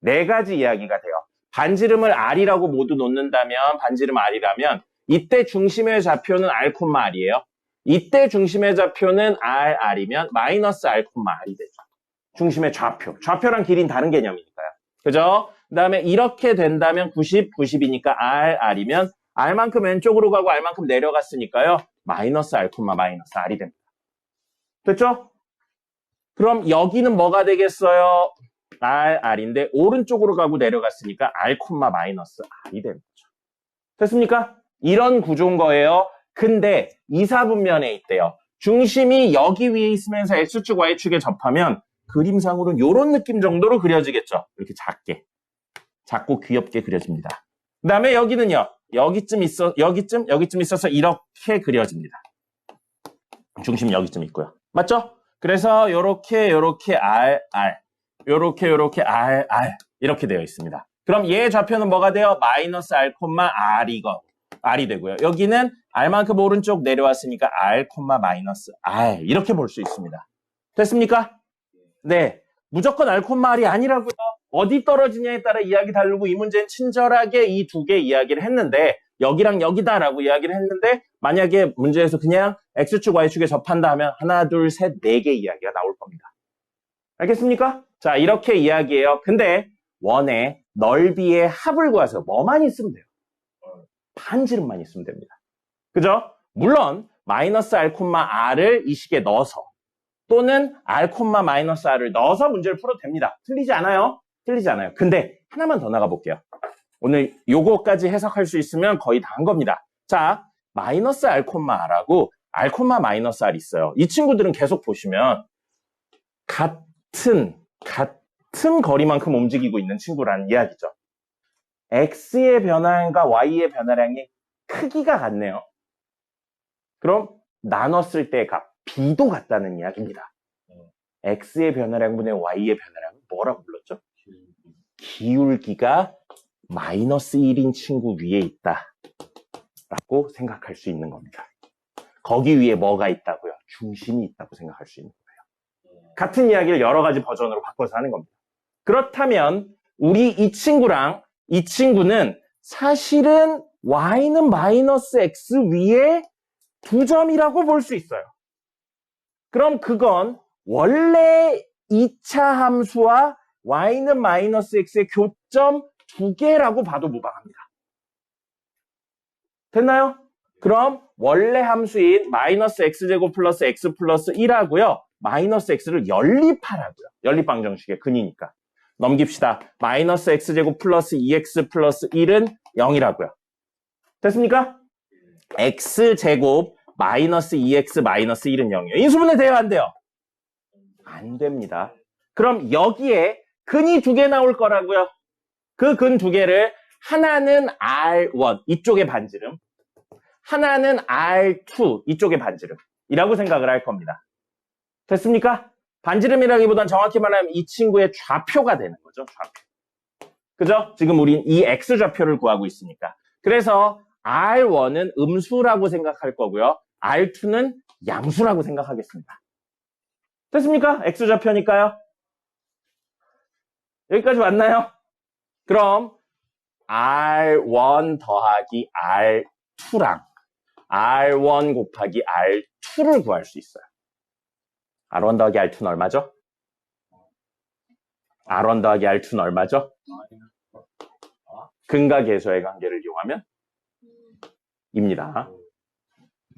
네 가지 이야기가 돼요. 반지름을 r이라고 모두 놓는다면 반지름 r이라면 이때 중심의 좌표는 r, r이에요. 이때 중심의 좌표는 r이면 마이너스 r, r이 되죠. 중심의 좌표. 좌표랑 길이는 다른 개념이니까요. 그죠? 그 다음에 이렇게 된다면 90, 90이니까 r이면 r만큼 왼쪽으로 가고 r만큼 내려갔으니까요. 마이너스 r, 마이너스 r이 됩니다. 됐죠? 그럼 여기는 뭐가 되겠어요? r인데 오른쪽으로 가고 내려갔으니까 r, 마이너스 r이 되는 거죠. 됐습니까? 이런 구조인 거예요. 근데 2사분면에 있대요. 중심이 여기 위에 있으면서 x축, y축에 접하면 그림상으로는 이런 느낌 정도로 그려지겠죠. 이렇게 작고 귀엽게 그려집니다. 그 다음에 여기는요. 여기쯤 있어서 이렇게 그려집니다. 중심이 여기쯤 있고요. 맞죠? 그래서 요렇게 r, 요렇게 r 이렇게 되어 있습니다. 그럼 얘 좌표는 뭐가 돼요? 마이너스 r, r이 되고요. 여기는 r만큼 오른쪽 내려왔으니까 r, 마이너스 r 이렇게 볼 수 있습니다. 됐습니까? 네, 무조건 r, r이 아니라고요. 어디 떨어지냐에 따라 이야기 다르고 이 문제는 친절하게 이 두 개 이야기를 했는데 여기랑 여기다라고 이야기를 했는데 만약에 문제에서 그냥 x축, y축에 접한다 하면 하나, 둘, 셋, 네 개 이야기가 나올 겁니다. 알겠습니까? 자, 이렇게 이야기해요. 근데 원의 넓이의 합을 구하세요. 뭐만 있으면 돼요? 반지름만 있으면 됩니다. 그죠? 물론 마이너스 r, r을 이 식에 넣어서 또는 r, 마이너스 r을 넣어서 문제를 풀어도 됩니다. 틀리지 않아요. 근데 하나만 더 나가볼게요. 오늘 요거까지 해석할 수 있으면 거의 다 한 겁니다. 자, 마이너스 r, r하고 r, 마이너스 r 있어요. 이 친구들은 계속 보시면 같은 거리만큼 움직이고 있는 친구라는 이야기죠. x의 변화량과 y의 변화량이 크기가 같네요. 그럼 나눴을 때 값, b도 같다는 이야기입니다. x의 변화량분의 y의 변화량은 뭐라고 불렀죠? 기울기가 마이너스 1인 친구 위에 있다 라고 생각할 수 있는 겁니다. 거기 위에 뭐가 있다고요? 중심이 있다고 생각할 수 있는 거예요. 같은 이야기를 여러 가지 버전으로 바꿔서 하는 겁니다. 그렇다면 우리 이 친구는 사실은 y는 마이너스 x 위에 두 점이라고 볼 수 있어요. 그럼 그건 원래 2차 함수와 y는 마이너스 x의 교점 두 개라고 봐도 무방합니다. 됐나요? 그럼 원래 함수인 마이너스 x제곱 플러스 x 플러스 1하고요. 마이너스 x를 연립하라고요. 연립방정식의 근이니까. 넘깁시다. 마이너스 x제곱 플러스 2x 플러스 1은 0이라고요. 됐습니까? x제곱 마이너스 2x 마이너스 1은 0이에요. 인수분해 돼요? 안 돼요? 안 됩니다. 그럼 여기에 근이 두 개 나올 거라고요. 그 근 두 개를 하나는 R1 이쪽의 반지름, 하나는 R2 이쪽의 반지름이라고 생각을 할 겁니다. 됐습니까? 반지름이라기보단 정확히 말하면 이 친구의 좌표가 되는 거죠. 좌표. 그죠? 지금 우린 이 X좌표를 구하고 있으니까. 그래서 R1은 음수라고 생각할 거고요. R2는 양수라고 생각하겠습니다. 됐습니까? X좌표니까요. 여기까지 왔나요? 그럼 R1 더하기 R2랑 R1 곱하기 R2를 구할 수 있어요. R1 더하기 R2는 얼마죠? R1 더하기 R2는 얼마죠? 근과 계수의 관계를 이용하면 입니다.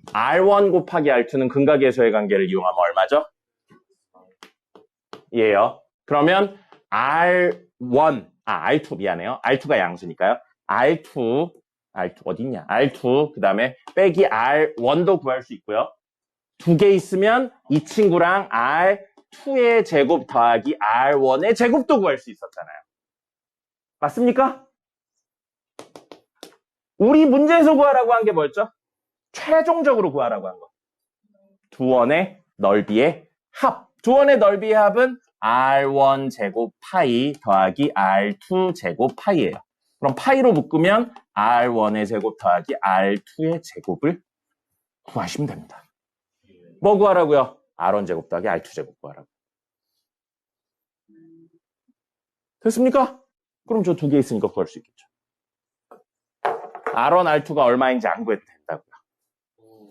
R1 곱하기 R2는 근과 계수의 관계를 이용하면 얼마죠? 예요. 그러면 R1, R2 미안해요. R2가 양수니까요. R2 어디 있냐? R2 그 다음에 빼기 R1도 구할 수 있고요. 두 개 있으면 이 친구랑 R2의 제곱 더하기 R1의 제곱도 구할 수 있었잖아요. 맞습니까? 우리 문제에서 구하라고 한 게 뭐였죠? 최종적으로 구하라고 한 거. 두 원의 넓이의 합. 두 원의 넓이의 합은 R1 제곱 파이 더하기 R2 제곱 파이예요. 그럼 파이로 묶으면 R1의 제곱 더하기 R2의 제곱을 구하시면 됩니다. 뭐 구하라고요? R1 제곱 더하기 R2 제곱 구하라고. 됐습니까? 그럼 저 두 개 있으니까 구할 수 있겠죠. R1, R2가 얼마인지 안 구해도 된다고요.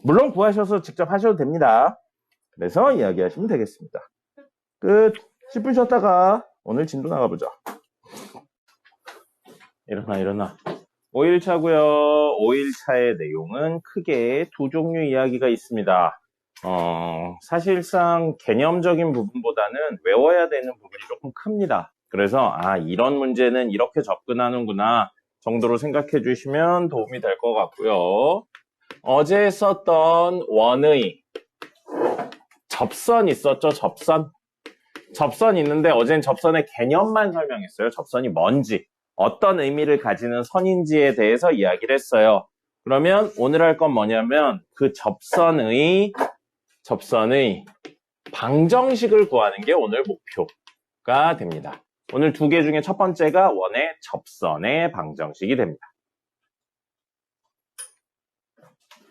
물론 구하셔서 직접 하셔도 됩니다. 그래서 이야기하시면 되겠습니다. 끝. 10분 쉬었다가 오늘 진도 나가보자. 일어나. 5일차고요. 5일차의 내용은 크게 두 종류 이야기가 있습니다. 사실상 개념적인 부분보다는 외워야 되는 부분이 조금 큽니다. 그래서 이런 문제는 이렇게 접근하는구나 정도로 생각해 주시면 도움이 될 것 같고요. 어제 썼던 원의 접선 있었죠? 접선 있는데 어제는 접선의 개념만 설명했어요. 접선이 뭔지, 어떤 의미를 가지는 선인지에 대해서 이야기를 했어요. 그러면 오늘 할 건 뭐냐면 그 접선의 방정식을 구하는 게 오늘 목표가 됩니다. 오늘 두 개 중에 첫 번째가 원의 접선의 방정식이 됩니다.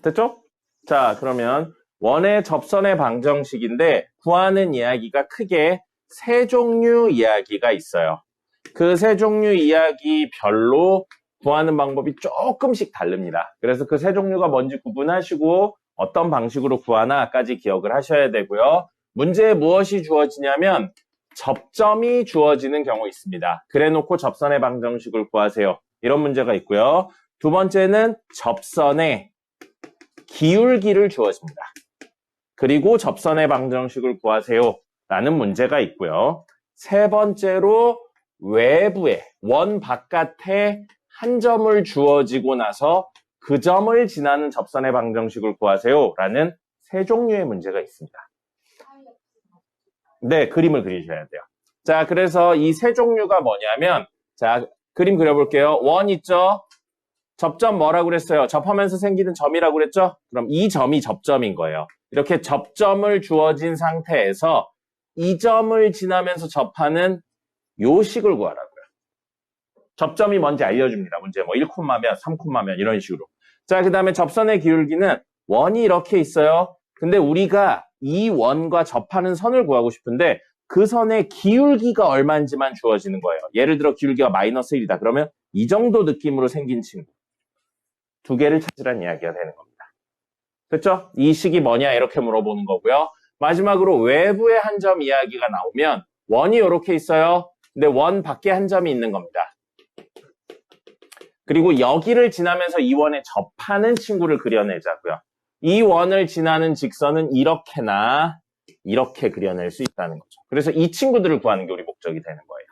됐죠? 자, 그러면 원의 접선의 방정식인데 구하는 이야기가 크게 세 종류 이야기가 있어요. 그 세 종류 이야기별로 구하는 방법이 조금씩 다릅니다. 그래서 그 세 종류가 뭔지 구분하시고 어떤 방식으로 구하나까지 기억을 하셔야 되고요. 문제에 무엇이 주어지냐면 접점이 주어지는 경우 있습니다. 그래놓고 접선의 방정식을 구하세요. 이런 문제가 있고요. 두 번째는 접선의 기울기를 주어집니다. 그리고 접선의 방정식을 구하세요. 라는 문제가 있고요. 세 번째로 외부에 원 바깥에 한 점을 주어지고 나서 그 점을 지나는 접선의 방정식을 구하세요. 라는 세 종류의 문제가 있습니다. 네, 그림을 그리셔야 돼요. 자, 그래서 이 세 종류가 뭐냐면, 자, 그림 그려볼게요. 원 있죠? 접점 뭐라고 그랬어요? 접하면서 생기는 점이라고 그랬죠? 그럼 이 점이 접점인 거예요. 이렇게 접점을 주어진 상태에서 이 점을 지나면서 접하는 요 식을 구하라고요. 접점이 뭔지 알려줍니다. 문제 뭐 1콤마면 3콤마면 이런 식으로. 자, 그 다음에 접선의 기울기는 원이 이렇게 있어요. 근데 우리가 이 원과 접하는 선을 구하고 싶은데 그 선의 기울기가 얼마인지만 주어지는 거예요. 예를 들어 기울기가 마이너스 1이다. 그러면 이 정도 느낌으로 생긴 친구. 두 개를 찾으란 이야기가 되는 겁니다. 됐죠? 이 식이 뭐냐 이렇게 물어보는 거고요. 마지막으로 외부의 한 점 이야기가 나오면 원이 이렇게 있어요. 근데 원 밖에 한 점이 있는 겁니다. 그리고 여기를 지나면서 이 원에 접하는 친구를 그려내자고요. 이 원을 지나는 직선은 이렇게나 이렇게 그려낼 수 있다는 거죠. 그래서 이 친구들을 구하는 게 우리 목적이 되는 거예요.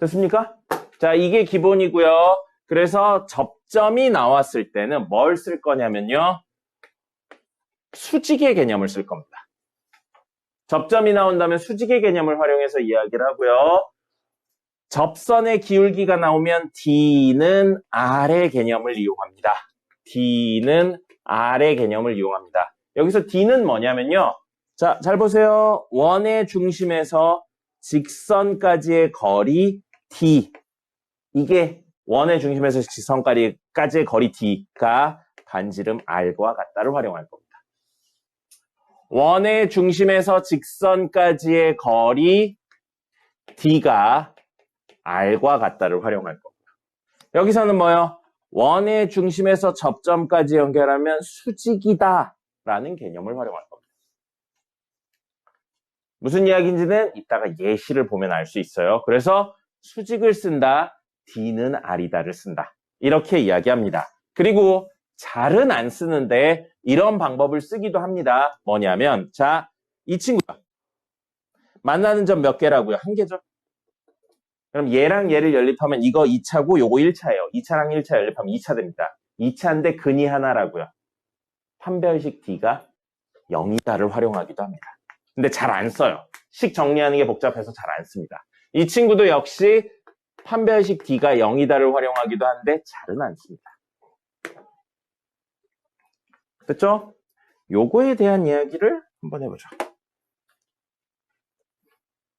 됐습니까? 자, 이게 기본이고요. 그래서 접점이 나왔을 때는 뭘 쓸 거냐면요. 수직의 개념을 쓸 겁니다. 접점이 나온다면 수직의 개념을 활용해서 이야기를 하고요. 접선의 기울기가 나오면 D는 R의 개념을 이용합니다. D는 R의 개념을 이용합니다. 여기서 D는 뭐냐면요. 자, 잘 보세요. 원의 중심에서 직선까지의 거리 D. 이게 원의 중심에서 직선까지의 거리 D가 반지름 R과 같다를 활용할 겁니다. 원의 중심에서 직선까지의 거리 D가 R과 같다를 활용할 겁니다. 여기서는 뭐요? 원의 중심에서 접점까지 연결하면 수직이다 라는 개념을 활용할 겁니다. 무슨 이야기인지는 이따가 예시를 보면 알 수 있어요. 그래서 수직을 쓴다, D는 R이다를 쓴다. 이렇게 이야기합니다. 그리고 잘은 안 쓰는데 이런 방법을 쓰기도 합니다. 뭐냐면 자, 이 친구가 만나는 점 몇 개라고요? 한 개죠. 그럼 얘랑 얘를 연립하면 이거 2차고 요거 1차예요. 2차랑 1차 연립하면 2차 됩니다. 2차인데 근이 하나라고요. 판별식 D가 0이다를 활용하기도 합니다. 근데 잘 안 써요. 식 정리하는 게 복잡해서 잘 안 씁니다. 이 친구도 역시 판별식 D가 0이다를 활용하기도 하는데 잘은 안 씁니다. 됐죠? 요거에 대한 이야기를 한번 해보죠.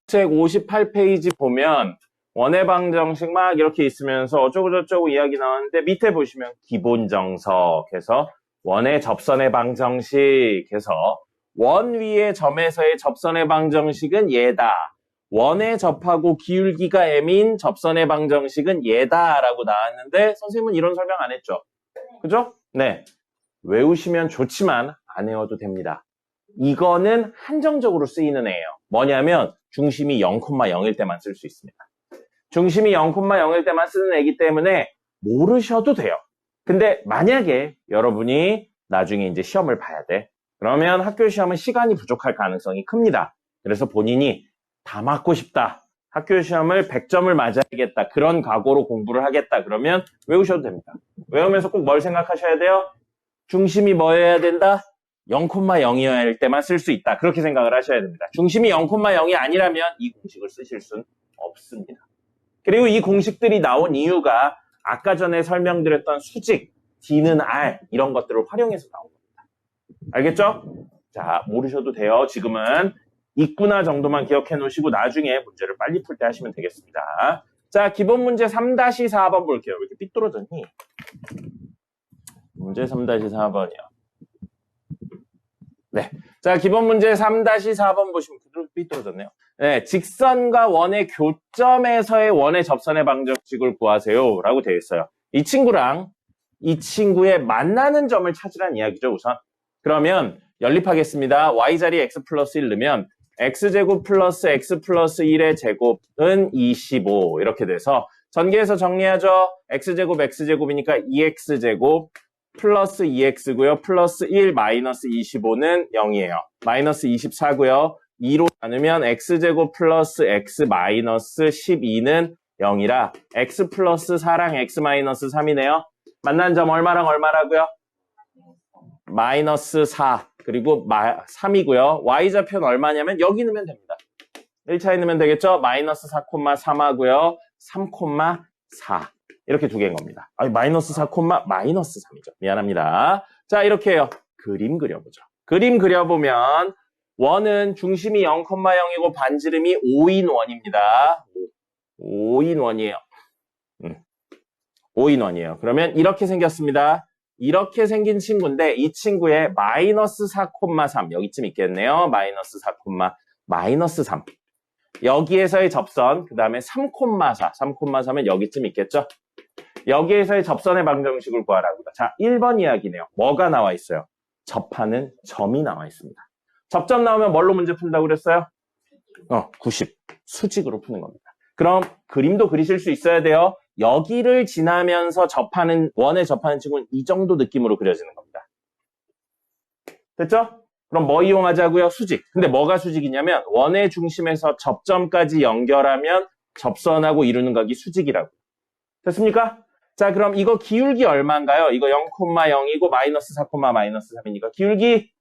책 58페이지 보면 원의 방정식 막 이렇게 있으면서 어쩌고저쩌고 이야기 나왔는데 밑에 보시면 기본 정석에서 원의 접선의 방정식에서 원 위의 점에서의 접선의 방정식은 얘다. 원에 접하고 기울기가 m인 접선의 방정식은 얘다 라고 나왔는데 선생님은 이런 설명 안 했죠? 그죠? 네. 외우시면 좋지만 안 외워도 됩니다. 이거는 한정적으로 쓰이는 애예요. 뭐냐면 중심이 0,0일 때만 쓸 수 있습니다. 중심이 0,0일 때만 쓰는 애기 때문에 모르셔도 돼요. 근데 만약에 여러분이 나중에 이제 시험을 봐야 돼. 그러면 학교 시험은 시간이 부족할 가능성이 큽니다. 그래서 본인이 다 맞고 싶다. 학교 시험을 100점을 맞아야겠다. 그런 각오로 공부를 하겠다. 그러면 외우셔도 됩니다. 외우면서 꼭 뭘 생각하셔야 돼요? 중심이 뭐여야 된다? 0,0이어야 할 때만 쓸 수 있다. 그렇게 생각을 하셔야 됩니다. 중심이 0,0이 아니라면 이 공식을 쓰실 수는 없습니다. 그리고 이 공식들이 나온 이유가 아까 전에 설명드렸던 수직, D는 R 이런 것들을 활용해서 나온 겁니다. 알겠죠? 자, 모르셔도 돼요. 지금은 있구나 정도만 기억해 놓으시고 나중에 문제를 빨리 풀 때 하시면 되겠습니다. 자, 기본 문제 3-4번 볼게요. 왜 이렇게 삐뚤어졌니? 문제 3-4번이요. 네. 자, 기본 문제 3-4번 보시면 삐뚤어졌네요. 네, 직선과 원의 교점에서의 원의 접선의 방정식을 구하세요. 라고 되어 있어요. 이 친구랑 이 친구의 만나는 점을 찾으란 이야기죠, 우선. 그러면 연립하겠습니다. y자리에 x 플러스 1 넣으면 x제곱 플러스 x 플러스 1의 제곱은 25 이렇게 돼서 전개해서 정리하죠. x제곱이니까 2x제곱 플러스 2x고요. 플러스 1 마이너스 25는 0이에요. 마이너스 24고요. 2로 나누면 x제곱 플러스 x 마이너스 12는 0이라 x 플러스 4랑 x 마이너스 3이네요. 만난 점 얼마랑 얼마라고요? 마이너스 4 그리고 3이고요. y좌표는 얼마냐면 여기 넣으면 됩니다. 1차에 넣으면 되겠죠? 마이너스 4,3 하고요. 3,4 이렇게 두 개인 겁니다. 아니, 마이너스 4, 마이너스 3이죠. 미안합니다. 자, 이렇게 해요. 그림 그려보죠. 그림 그려보면 원은 중심이 0,0이고 반지름이 5인 원입니다. 5인 원이에요. 5인 원이에요. 그러면 이렇게 생겼습니다. 이렇게 생긴 친구인데 이 친구의 마이너스 4,3 여기쯤 있겠네요. 마이너스 4, 마이너스 3 여기에서의 접선 그 다음에 3,4 3,4면 여기쯤 있겠죠. 여기에서의 접선의 방정식을 구하라고. 자, 1번 이야기네요. 뭐가 나와 있어요? 접하는 점이 나와 있습니다. 접점 나오면 뭘로 문제 푼다고 그랬어요? 90 수직으로 푸는 겁니다. 그럼 그림도 그리실 수 있어야 돼요. 여기를 지나면서 원에 접하는 친구는 이 정도 느낌으로 그려지는 겁니다. 됐죠? 그럼 뭐 이용하자고요? 수직. 근데 뭐가 수직이냐면 원의 중심에서 접점까지 연결하면 접선하고 이루는 각이 수직이라고. 됐습니까? 자, 그럼 이거 기울기 얼마인가요? 이거 0,0이고 마이너스 4, 마이너스 3이니까 기울기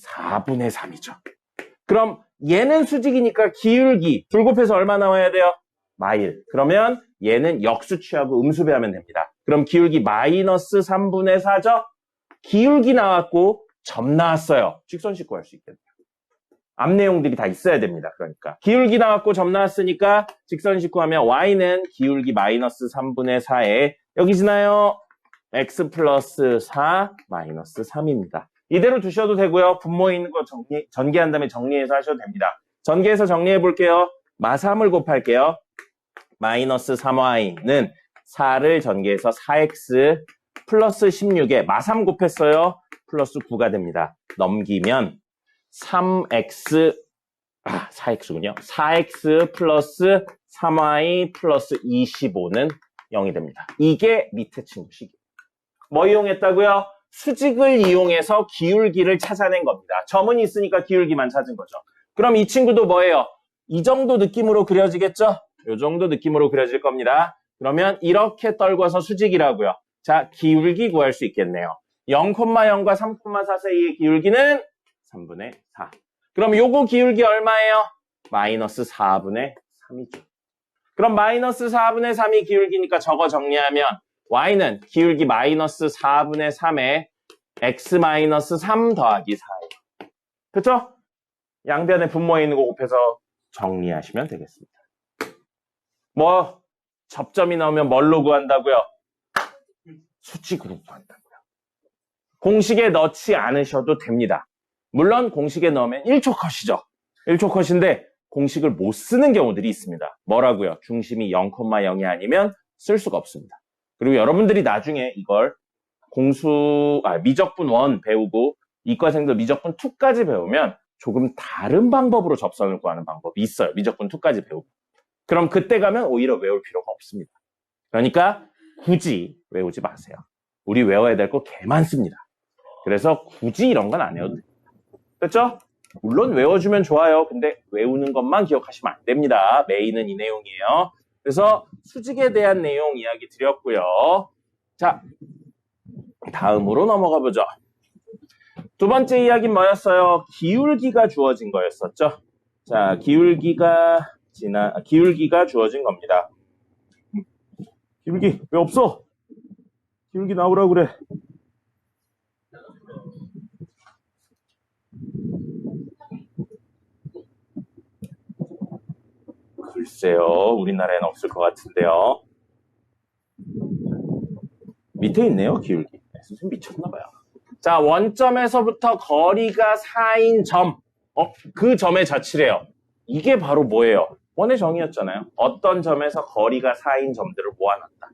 4분의 3이죠. 그럼 얘는 수직이니까 기울기 둘 곱해서 얼마 나와야 돼요? 마일. 그러면 얘는 역수 취하고 음수배하면 됩니다. 그럼 기울기 마이너스 3분의 4죠? 기울기 나왔고 점 나왔어요. 직선식 구할 수 있겠네요. 앞 내용들이 다 있어야 됩니다. 그러니까 기울기 나왔고 점 나왔으니까 직선식 구하면 y는 기울기 마이너스 3분의 4에 여기 지나요. x 플러스 4 마이너스 3입니다. 이대로 두셔도 되고요. 분모에 있는 거 전개한 다음에 정리해서 하셔도 됩니다. 전개해서 정리해 볼게요. 마3을 곱할게요. 마이너스 3y는 4를 전개해서 4x 플러스 16에 마3 곱했어요. 플러스 9가 됩니다. 넘기면 4x군요. 4x 플러스 3y 플러스 25는 0이 됩니다. 이게 밑에 친구식이에요. 뭐 이용했다고요? 수직을 이용해서 기울기를 찾아낸 겁니다. 점은 있으니까 기울기만 찾은 거죠. 그럼 이 친구도 뭐예요? 이 정도 느낌으로 그려지겠죠? 이 정도 느낌으로 그려질 겁니다. 그러면 이렇게 떨궈서 수직이라고요. 자, 기울기 구할 수 있겠네요. 0,0과 3,4 사이의 기울기는 3분의 4. 그럼 요거 기울기 얼마예요? 마이너스 4분의 3이죠. 그럼 마이너스 4분의 3이 기울기니까 저거 정리하면 y는 기울기 마이너스 4분의 3에 x 마이너스 3 더하기 4예요. 그쵸? 양변에 분모에 있는 거 곱해서 정리하시면 되겠습니다. 뭐 접점이 나오면 뭘로 구한다고요? 수직으로 구한다고요. 공식에 넣지 않으셔도 됩니다. 물론 공식에 넣으면 1초 컷이죠. 1초 컷인데 공식을 못 쓰는 경우들이 있습니다. 뭐라고요? 중심이 0,0이 아니면 쓸 수가 없습니다. 그리고 여러분들이 나중에 이걸 미적분 1 배우고 이과생들 미적분 2까지 배우면 조금 다른 방법으로 접선을 구하는 방법이 있어요. 미적분 2까지 배우고. 그럼 그때 가면 오히려 외울 필요가 없습니다. 그러니까 굳이 외우지 마세요. 우리 외워야 될 거 개 많습니다. 그래서 굳이 이런 건 안 해도 됩니다. 그렇죠? 물론 외워주면 좋아요. 근데 외우는 것만 기억하시면 안 됩니다. 메인은 이 내용이에요. 그래서 수직에 대한 내용 이야기 드렸고요. 자, 다음으로 넘어가 보죠. 두 번째 이야기는 뭐였어요? 기울기가 주어진 거였었죠. 자, 기울기가 주어진 겁니다. 기울기 왜 없어? 기울기 나오라고 그래. 글쎄요, 우리나라에는 없을 것 같은데요. 밑에 있네요, 기울기. 선생님 미쳤나봐요. 자, 원점에서부터 거리가 4인 점. 그 점의 자치래요. 이게 바로 뭐예요? 원의 정의였잖아요. 어떤 점에서 거리가 4인 점들을 모아놨다.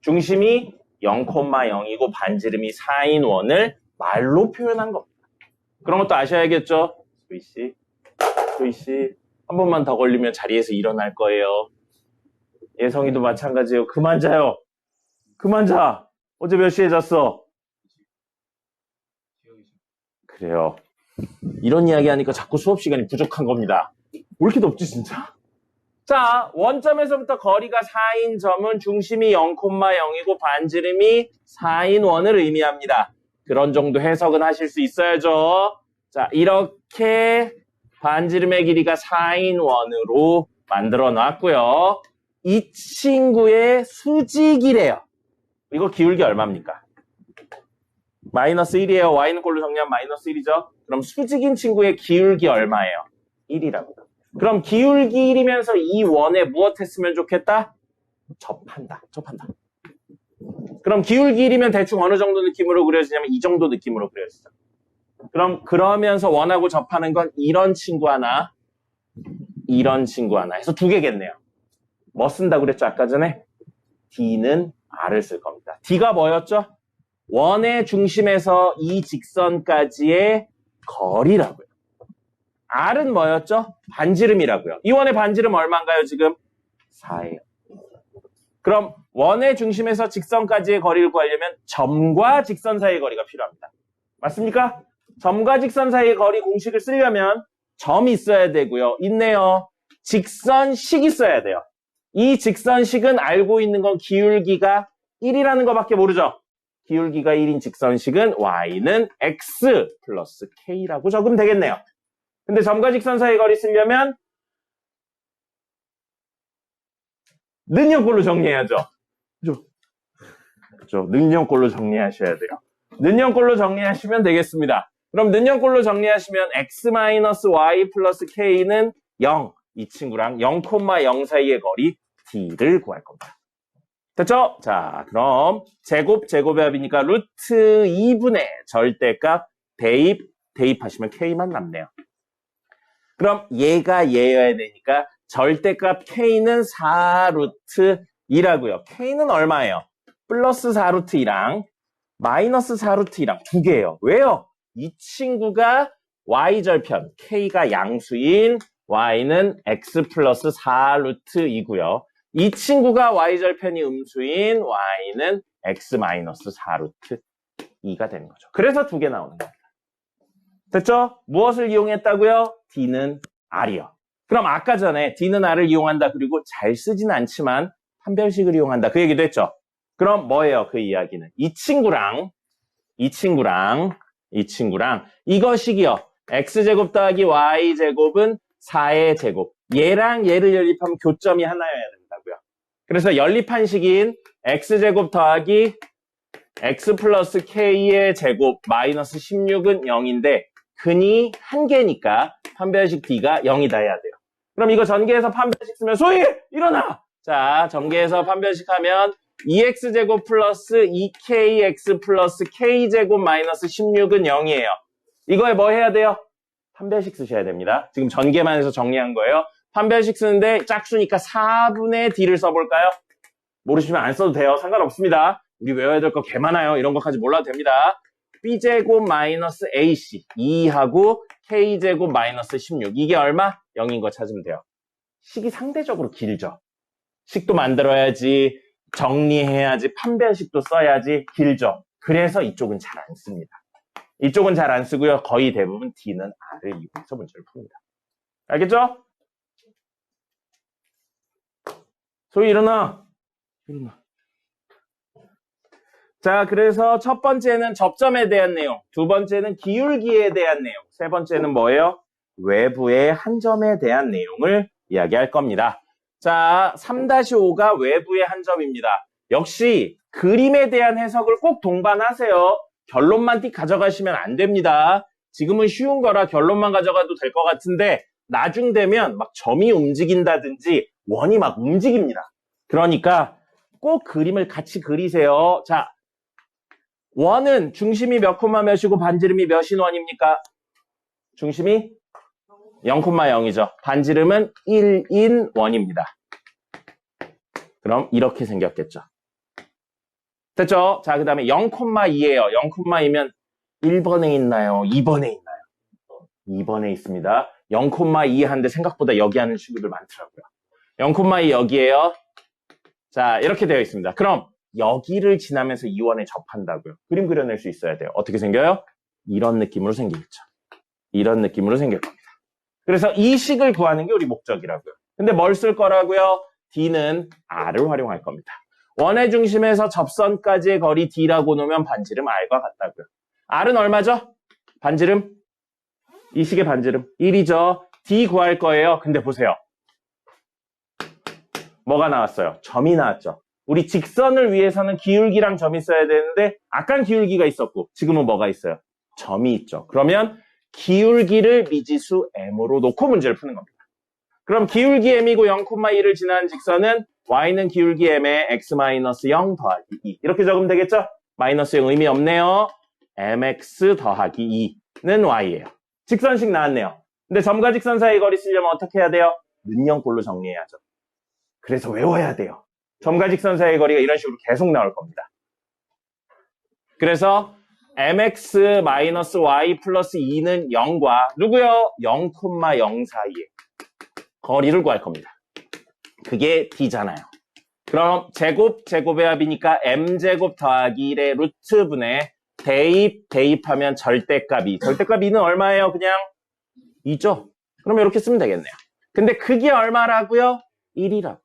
중심이 0,0이고 반지름이 4인 원을 말로 표현한 겁니다. 그런 것도 아셔야겠죠? 소희씨. 한 번만 더 걸리면 자리에서 일어날 거예요. 예성이도 마찬가지예요. 그만 자요. 그만 자. 어제 몇 시에 잤어? 그래요. 이런 이야기 하니까 자꾸 수업 시간이 부족한 겁니다. 왜 이렇게 덥지 진짜? 자, 원점에서부터 거리가 4인 점은 중심이 0,0이고 반지름이 4인 원을 의미합니다. 그런 정도 해석은 하실 수 있어야죠. 자, 이렇게 반지름의 길이가 4인 원으로 만들어 놨고요. 이 친구의 수직이래요. 이거 기울기 얼마입니까? 마이너스 1이에요. y는 꼴로 정리하면 마이너스 1이죠. 그럼 수직인 친구의 기울기 얼마예요? 1이라고요. 그럼 기울기 1이면서 이 원에 무엇 했으면 좋겠다? 접한다. 그럼 기울기 1이면 대충 어느 정도 느낌으로 그려지냐면 이 정도 느낌으로 그려지죠. 그러면서 원하고 접하는 건 이런 친구 하나, 이런 친구 하나 해서 두 개겠네요. 뭐 쓴다고 그랬죠? 아까 전에? D는 R을 쓸 겁니다. D가 뭐였죠? 원의 중심에서 이 직선까지의 거리라고요. R은 뭐였죠? 반지름이라고요. 이 원의 반지름 얼마인가요, 지금? 4예요. 그럼 원의 중심에서 직선까지의 거리를 구하려면 점과 직선 사이의 거리가 필요합니다. 맞습니까? 점과 직선 사이의 거리 공식을 쓰려면 점이 있어야 되고요. 있네요. 직선식이 있어야 돼요. 이 직선식은 알고 있는 건 기울기가 1이라는 것밖에 모르죠. 기울기가 1인 직선식은 y는 x 플러스 k라고 적으면 되겠네요. 근데 점과 직선 사이의 거리 쓰려면 능력꼴로 정리해야죠. 그죠? 능력꼴로 정리하셔야 돼요. 능력꼴로 정리하시면 되겠습니다. 그럼 는영꼴로 정리하시면 x-y 플러스 k는 0. 이 친구랑 0,0 사이의 거리 d를 구할 겁니다. 됐죠? 자, 그럼 제곱의 합이니까 루트 2분의 절대값 대입하시면 k만 남네요. 그럼 얘가 얘여야 되니까 절대값 k는 4루트 2라고요. k는 얼마예요? 플러스 4루트 2랑 마이너스 4루트 2랑 두 개예요. 왜요? 이 친구가 y절편, k가 양수인 y는 x 플러스 4루트 2고요. 이 친구가 y절편이 음수인 y는 x 마이너스 4루트 2가 되는 거죠. 그래서 두 개 나오는 겁니다. 됐죠? 무엇을 이용했다고요? d는 r이요. 그럼 아까 전에 d는 r을 이용한다. 그리고 잘 쓰진 않지만 판별식을 이용한다. 그 얘기도 했죠. 그럼 뭐예요? 그 이야기는 이 친구랑 이거식이요. x제곱 더하기 y제곱은 4의 제곱. 얘랑 얘를 연립하면 교점이 하나여야 된다고요. 그래서 연립한 식인 x제곱 더하기 x 플러스 k의 제곱 마이너스 16은 0인데 근이 한 개니까 판별식 d가 0이다 해야 돼요. 그럼 이거 전개해서 판별식 쓰면 소희 일어나! 자, 전개해서 판별식 하면 2x제곱 플러스 2kx 플러스 k제곱 마이너스 16은 0이에요. 이거에 뭐 해야 돼요? 판별식 쓰셔야 됩니다. 지금 전개만 해서 정리한 거예요. 판별식 쓰는데 짝수니까 4분의 d를 써볼까요? 모르시면 안 써도 돼요. 상관없습니다. 우리 외워야 될 거 개 많아요. 이런 것까지 몰라도 됩니다. b제곱 마이너스 ac 2하고 k제곱 마이너스 16 이게 얼마? 0인 거 찾으면 돼요. 식이 상대적으로 길죠. 식도 만들어야지, 정리해야지, 판별식도 써야지 길죠. 그래서 이쪽은 잘 안 씁니다. 이쪽은 잘 안 쓰고요. 거의 대부분 d는 r을 이용해서 문제를 풉니다. 알겠죠? 소희 일어나. 자, 그래서 첫 번째는 접점에 대한 내용, 두 번째는 기울기에 대한 내용, 세 번째는 뭐예요? 외부의 한 점에 대한 내용을 이야기할 겁니다. 자, 3-5가 외부의 한 점입니다. 역시 그림에 대한 해석을 꼭 동반하세요. 결론만 띡 가져가시면 안 됩니다. 지금은 쉬운 거라 결론만 가져가도 될 것 같은데 나중 되면 막 점이 움직인다든지 원이 막 움직입니다. 그러니까 꼭 그림을 같이 그리세요. 자, 원은 중심이 몇 콤마 몇이고 반지름이 몇인 원입니까? 중심이 0,0이죠. 반지름은 1인 원입니다. 그럼 이렇게 생겼겠죠. 됐죠? 자, 그 다음에 0,2예요. 0,2면 1번에 있나요? 2번에 있나요? 2번에 있습니다. 0,2 하는데 생각보다 여기 하는 친구들 많더라고요. 0,2 여기에요. 자, 이렇게 되어 있습니다. 그럼 여기를 지나면서 이 원에 접한다고요. 그림 그려낼 수 있어야 돼요. 어떻게 생겨요? 이런 느낌으로 생기겠죠. 이런 느낌으로 생길 겁니다. 그래서 이 식을 구하는 게 우리 목적이라고요. 근데 뭘 쓸 거라고요? d는 r을 활용할 겁니다. 원의 중심에서 접선까지의 거리 d라고 놓으면 반지름 r과 같다고요. r은 얼마죠? 반지름? 이 식의 반지름 1이죠. d 구할 거예요. 근데 보세요. 뭐가 나왔어요? 점이 나왔죠. 우리 직선을 위해서는 기울기랑 점이 있어야 되는데 아까는 기울기가 있었고 지금은 뭐가 있어요? 점이 있죠. 그러면 기울기를 미지수 m으로 놓고 문제를 푸는 겁니다. 그럼 기울기 m이고 0,2를 지나는 직선은 y는 기울기 m에 x-0 더하기 2 이렇게 적으면 되겠죠? 마이너스 0 의미 없네요. mx 더하기 2는 y예요. 직선식 나왔네요. 근데 점과 직선 사이 거리 쓰려면 어떻게 해야 돼요? 는영꼴로 정리해야죠. 그래서 외워야 돼요. 점과 직선 사이의 거리가 이런 식으로 계속 나올 겁니다. 그래서 mx-y 플러스 2는 0과 누구요? 0,0 사이의 거리를 구할 겁니다. 그게 d잖아요. 그럼 제곱의 합이니까 m제곱 더하기 1의 루트분의 대입하면 절대값 2. 절대값 2는 얼마예요? 그냥 2죠? 그럼 이렇게 쓰면 되겠네요. 근데 그게 얼마라고요? 1이라고요.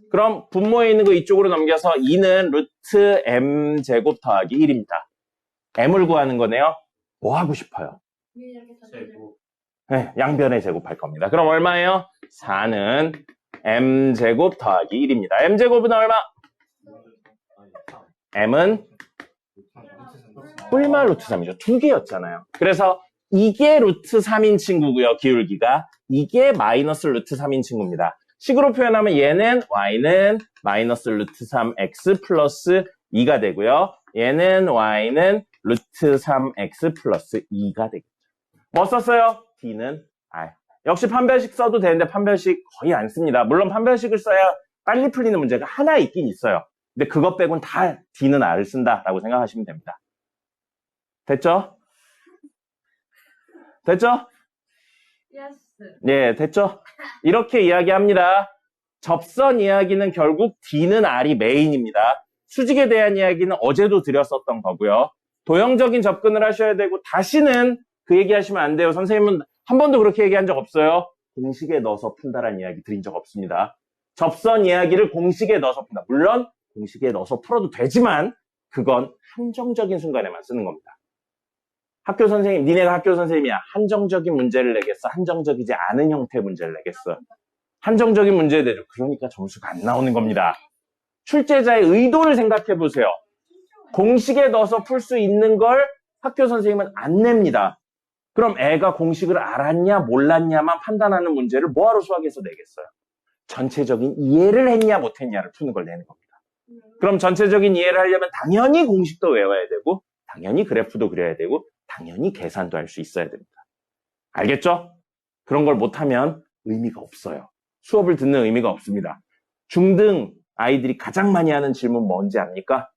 그럼 분모에 있는 거 이쪽으로 넘겨서 2는 루트 m제곱 더하기 1입니다. m을 구하는 거네요. 뭐 하고 싶어요? 제곱. 네, 양변에 제곱할 겁니다. 그럼 얼마예요? 4는 m제곱 더하기 1입니다. m제곱은 얼마? m은 뿔마 루트 3이죠. 두 개였잖아요. 그래서 이게 루트 3인 친구고요. 기울기가. 이게 마이너스 루트 3인 친구입니다. 식으로 표현하면 얘는 y는 마이너스 루트 3x 플러스 2가 되고요. 얘는 y는 루트 3x 플러스 2가 되겠죠. 뭐 썼어요? d는 r. 역시 판별식 써도 되는데 판별식 거의 안 씁니다. 물론 판별식을 써야 빨리 풀리는 문제가 하나 있긴 있어요. 근데 그것 빼곤 다 d는 r을 쓴다라고 생각하시면 됩니다. 됐죠? 됐죠? Yes. 네, 됐죠? 이렇게 이야기합니다. 접선 이야기는 결국 D는 R이 메인입니다. 수직에 대한 이야기는 어제도 드렸었던 거고요. 도형적인 접근을 하셔야 되고 다시는 그 얘기하시면 안 돼요. 선생님은 한 번도 그렇게 얘기한 적 없어요. 공식에 넣어서 푼다라는 이야기 드린 적 없습니다. 접선 이야기를 공식에 넣어서 푼다. 물론 공식에 넣어서 풀어도 되지만 그건 한정적인 순간에만 쓰는 겁니다. 학교 선생님, 니네가 학교 선생님이야. 한정적인 문제를 내겠어. 한정적이지 않은 형태의 문제를 내겠어. 한정적인 문제에 대해서 그러니까 점수가 안 나오는 겁니다. 출제자의 의도를 생각해 보세요. 공식에 넣어서 풀 수 있는 걸 학교 선생님은 안 냅니다. 그럼 애가 공식을 알았냐 몰랐냐만 판단하는 문제를 뭐하러 수학에서 내겠어요? 전체적인 이해를 했냐 못했냐를 푸는 걸 내는 겁니다. 그럼 전체적인 이해를 하려면 당연히 공식도 외워야 되고 당연히 그래프도 그려야 되고 당연히 계산도 할 수 있어야 됩니다. 알겠죠? 그런 걸 못하면 의미가 없어요. 수업을 듣는 의미가 없습니다. 중등 아이들이 가장 많이 하는 질문 뭔지 압니까?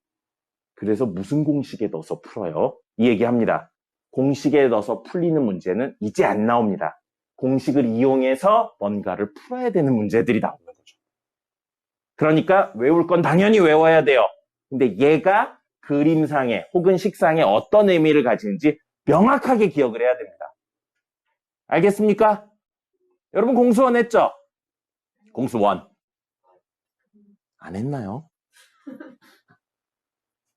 그래서 무슨 공식에 넣어서 풀어요? 이 얘기합니다. 공식에 넣어서 풀리는 문제는 이제 안 나옵니다. 공식을 이용해서 뭔가를 풀어야 되는 문제들이 나오는 거죠. 그러니까 외울 건 당연히 외워야 돼요. 근데 얘가 그림상에 혹은 식상에 어떤 의미를 가지는지 명확하게 기억을 해야 됩니다. 알겠습니까? 여러분 공수원 했죠? 공수원. 안 했나요?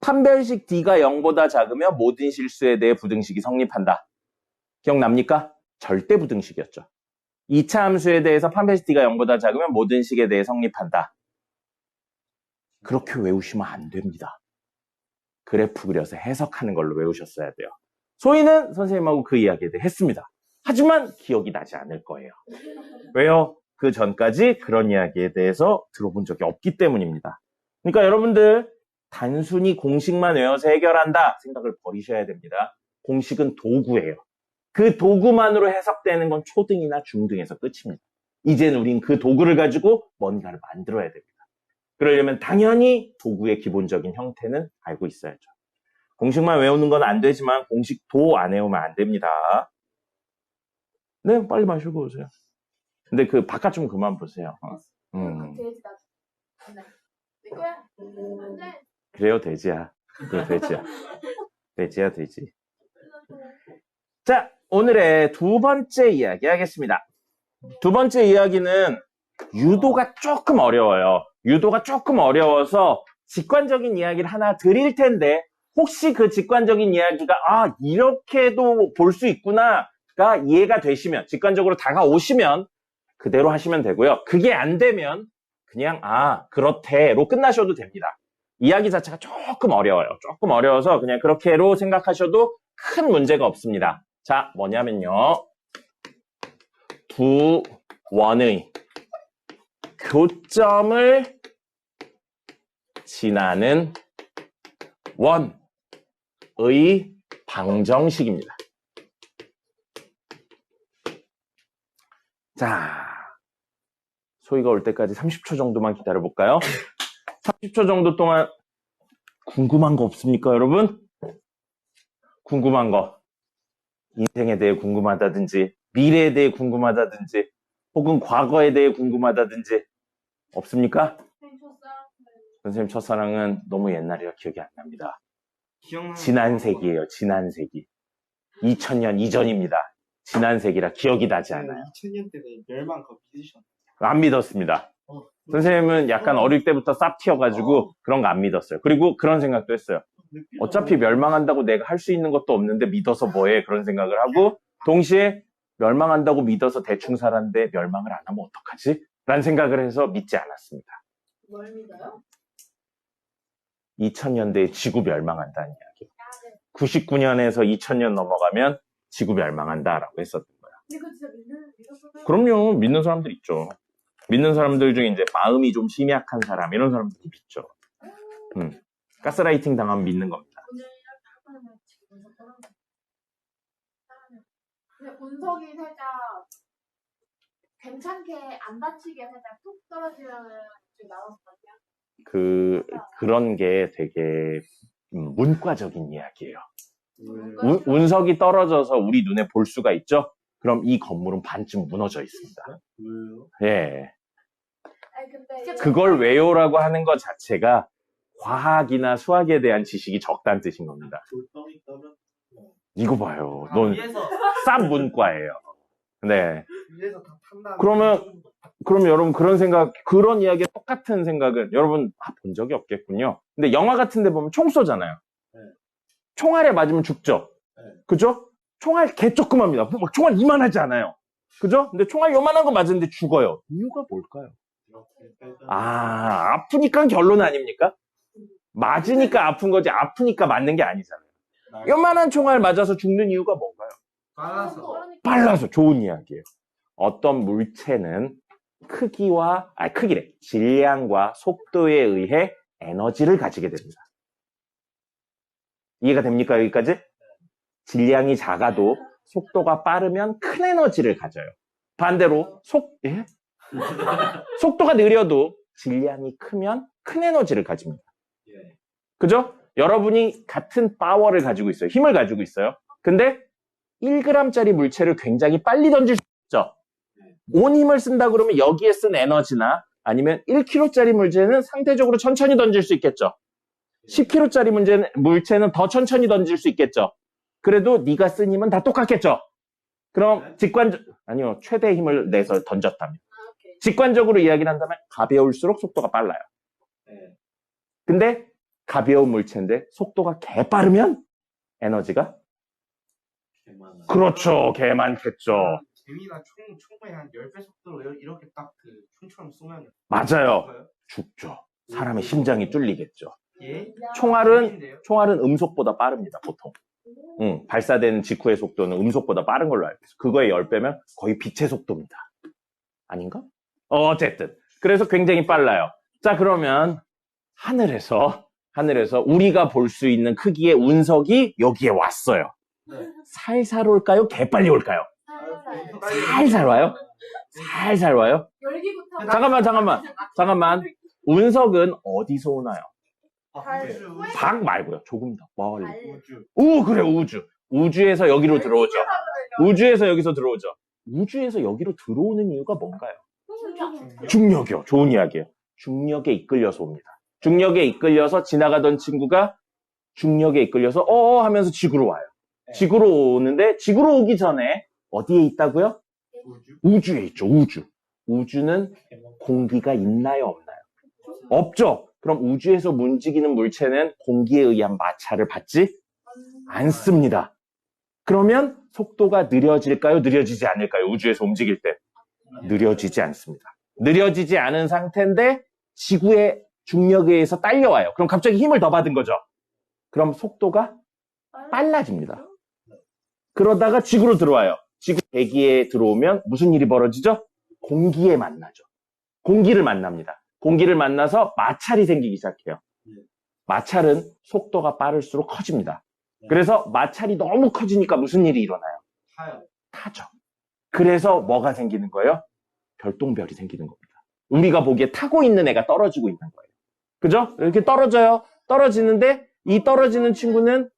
판별식 D가 0보다 작으면 모든 실수에 대해 부등식이 성립한다. 기억납니까? 절대 부등식이었죠. 2차 함수에 대해서 판별식 D가 0보다 작으면 모든 식에 대해 성립한다. 그렇게 외우시면 안 됩니다. 그래프 그려서 해석하는 걸로 외우셨어야 돼요. 소희는 선생님하고 그 이야기에 대해 했습니다. 하지만 기억이 나지 않을 거예요. 왜요? 그 전까지 그런 이야기에 대해서 들어본 적이 없기 때문입니다. 그러니까 여러분들 단순히 공식만 외워서 해결한다 생각을 버리셔야 됩니다. 공식은 도구예요. 그 도구만으로 해석되는 건 초등이나 중등에서 끝입니다. 이제는 우린 그 도구를 가지고 뭔가를 만들어야 됩니다. 그러려면 당연히 도구의 기본적인 형태는 알고 있어야죠. 공식만 외우는 건 안 되지만 공식도 안 외우면 안 됩니다. 네, 빨리 마시고 오세요. 근데 그 바깥 좀 그만 보세요. 그래요, 돼지야. 그래, 돼지야. 돼지야, 돼지. 자, 오늘의 두 번째 이야기 하겠습니다. 두 번째 이야기는 유도가 조금 어려워요. 유도가 조금 어려워서 직관적인 이야기를 하나 드릴 텐데 혹시 그 직관적인 이야기가 이렇게도 볼 수 있구나가 이해가 되시면 직관적으로 다가오시면 그대로 하시면 되고요. 그게 안 되면 그냥 그렇대로 끝나셔도 됩니다. 이야기 자체가 조금 어려워요. 조금 어려워서 그냥 그렇게로 생각하셔도 큰 문제가 없습니다. 자, 뭐냐면요. 두 원의 교점을 지나는 원의 방정식입니다. 자, 소희가 올 때까지 30초 정도만 기다려볼까요? 30초 정도 동안 궁금한 거 없습니까, 여러분? 궁금한 거. 인생에 대해 궁금하다든지, 미래에 대해 궁금하다든지, 혹은 과거에 대해 궁금하다든지, 없습니까? 선생님 첫사랑은 너무 옛날이라 기억이 안 납니다. 지난 세기예요, 지난 세기. 2000년 이전입니다. 지난 세기라 기억이 나지 않아요. 2000년 때는 멸망 거 믿으셨나요? 안 믿었습니다. 선생님은 약간 어릴 때부터 쌉 튀어가지고 그런 거 안 믿었어요. 그리고 그런 생각도 했어요. 어차피 멸망한다고 내가 할 수 있는 것도 없는데 믿어서 뭐해 그런 생각을 하고 동시에 멸망한다고 믿어서 대충 살았는데 멸망을 안 하면 어떡하지? 라는 생각을 해서 믿지 않았습니다. 뭘 믿어요? 2000년대에 지구 멸망한다는 이야기. 99년에서 2000년 넘어가면 지구 멸망한다라고 했었던 거야. 근데 그거 진짜 믿었어요? 그럼요. 믿는 사람들 있죠. 믿는 사람들 중에 이제 마음이 좀 심약한 사람 이런 사람들이 믿죠. 가스라이팅 당하면 믿는 겁니다. 오늘 이렇게 하면 지금 운석 떨어져. 근데 운석이 살짝 괜찮게 안 다치게 살짝 툭 떨어지면 좀 나왔을 것 같아요. 그런 게 되게 문과적인 이야기예요. 왜? 운석이 떨어져서 우리 눈에 볼 수가 있죠? 그럼 이 건물은 반쯤 무너져 있습니다. 왜요? 예. 아니 근데 그걸 왜요라고 하는 것 자체가 과학이나 수학에 대한 지식이 적다는 뜻인 겁니다. 돌덩이 떠면 이거 봐요. 넌 위에서 쌉 문과예요. 네. 위에서 다 탄다. 그럼 여러분 그런 이야기에 똑같은 생각은 여러분 본 적이 없겠군요. 근데 영화 같은 데 보면 총 쏘잖아요. 네. 총알에 맞으면 죽죠. 네. 그죠? 총알 개 조그맣니다. 막 총알 이만하지 않아요. 그죠? 근데 총알 요만한 거 맞았는데 죽어요. 이유가 뭘까요? 아프니까 결론 아닙니까? 맞으니까 아픈 거지 아프니까 맞는 게 아니잖아요. 요만한 총알 맞아서 죽는 이유가 뭔가요? 빨라서. 빨라서. 좋은 이야기예요. 어떤 물체는 질량과 속도에 의해 에너지를 가지게 됩니다. 이해가 됩니까, 여기까지? 질량이 작아도 속도가 빠르면 큰 에너지를 가져요. 반대로 속도가 느려도 질량이 크면 큰 에너지를 가집니다. 예. 그죠? 여러분이 같은 파워를 가지고 있어요. 힘을 가지고 있어요. 근데 1g짜리 물체를 굉장히 빨리 던질 수 있죠. 온 힘을 쓴다 그러면 여기에 쓴 에너지나 아니면 1kg짜리 물체는 상대적으로 천천히 던질 수 있겠죠. 10kg짜리 물체는 더 천천히 던질 수 있겠죠. 그래도 네가 쓴 힘은 다 똑같겠죠. 그럼 최대 힘을 내서 던졌다면. 오케이. 직관적으로 이야기를 한다면 가벼울수록 속도가 빨라요. 네. 근데 가벼운 물체인데 속도가 개 빠르면 에너지가 개많아요. 그렇죠. 개 많겠죠. 재미나 총의 한 10배 속도로 이렇게 딱 그 총처럼 쏘면 맞아요. 죽어요? 죽죠. 사람의 심장이 뚫리겠죠. 예? 총알은 음속보다 빠릅니다, 보통. 발사되는 직후의 속도는 음속보다 빠른 걸로 알고 있어요. 그거에 10배면 거의 빛의 속도입니다. 아닌가? 어쨌든. 그래서 굉장히 빨라요. 자, 그러면 하늘에서 우리가 볼 수 있는 크기의 운석이 여기에 왔어요. 네. 살살 올까요? 개빨리 올까요? 살살 와요? 살살 와요? 열기부터. 잠깐만. 운석은 어디서 오나요? 우주. 박 말고요. 조금 더 멀리. 우주. 그래, 우주. 우주에서 여기로 들어오죠. 우주에서 여기서 들어오죠. 우주에서 여기로 들어오는 이유가 뭔가요? 중력이요. 좋은 이야기예요. 중력에 이끌려서 옵니다. 중력에 이끌려서 지나가던 친구가 중력에 이끌려서 하면서 지구로 와요. 지구로 오는데 지구로 오기 전에 어디에 있다고요? 우주. 우주에 있죠. 우주는 공기가 있나요, 없나요? 없죠. 그럼 우주에서 움직이는 물체는 공기에 의한 마찰을 받지 않습니다. 그러면 속도가 느려질까요? 느려지지 않을까요? 우주에서 움직일 때. 느려지지 않습니다. 느려지지 않은 상태인데 지구의 중력에 의해서 딸려와요. 그럼 갑자기 힘을 더 받은 거죠. 그럼 속도가 빨라집니다. 그러다가 지구로 들어와요. 지구 대기에 들어오면 무슨 일이 벌어지죠? 공기에 만나죠. 공기를 만납니다. 공기를 만나서 마찰이 생기기 시작해요. 마찰은 속도가 빠를수록 커집니다. 그래서 마찰이 너무 커지니까 무슨 일이 일어나요? 타죠. 그래서 뭐가 생기는 거예요? 별똥별이 생기는 겁니다. 우리가 보기에 타고 있는 애가 떨어지고 있는 거예요. 그죠? 이렇게 떨어져요. 떨어지는데 이 떨어지는 친구는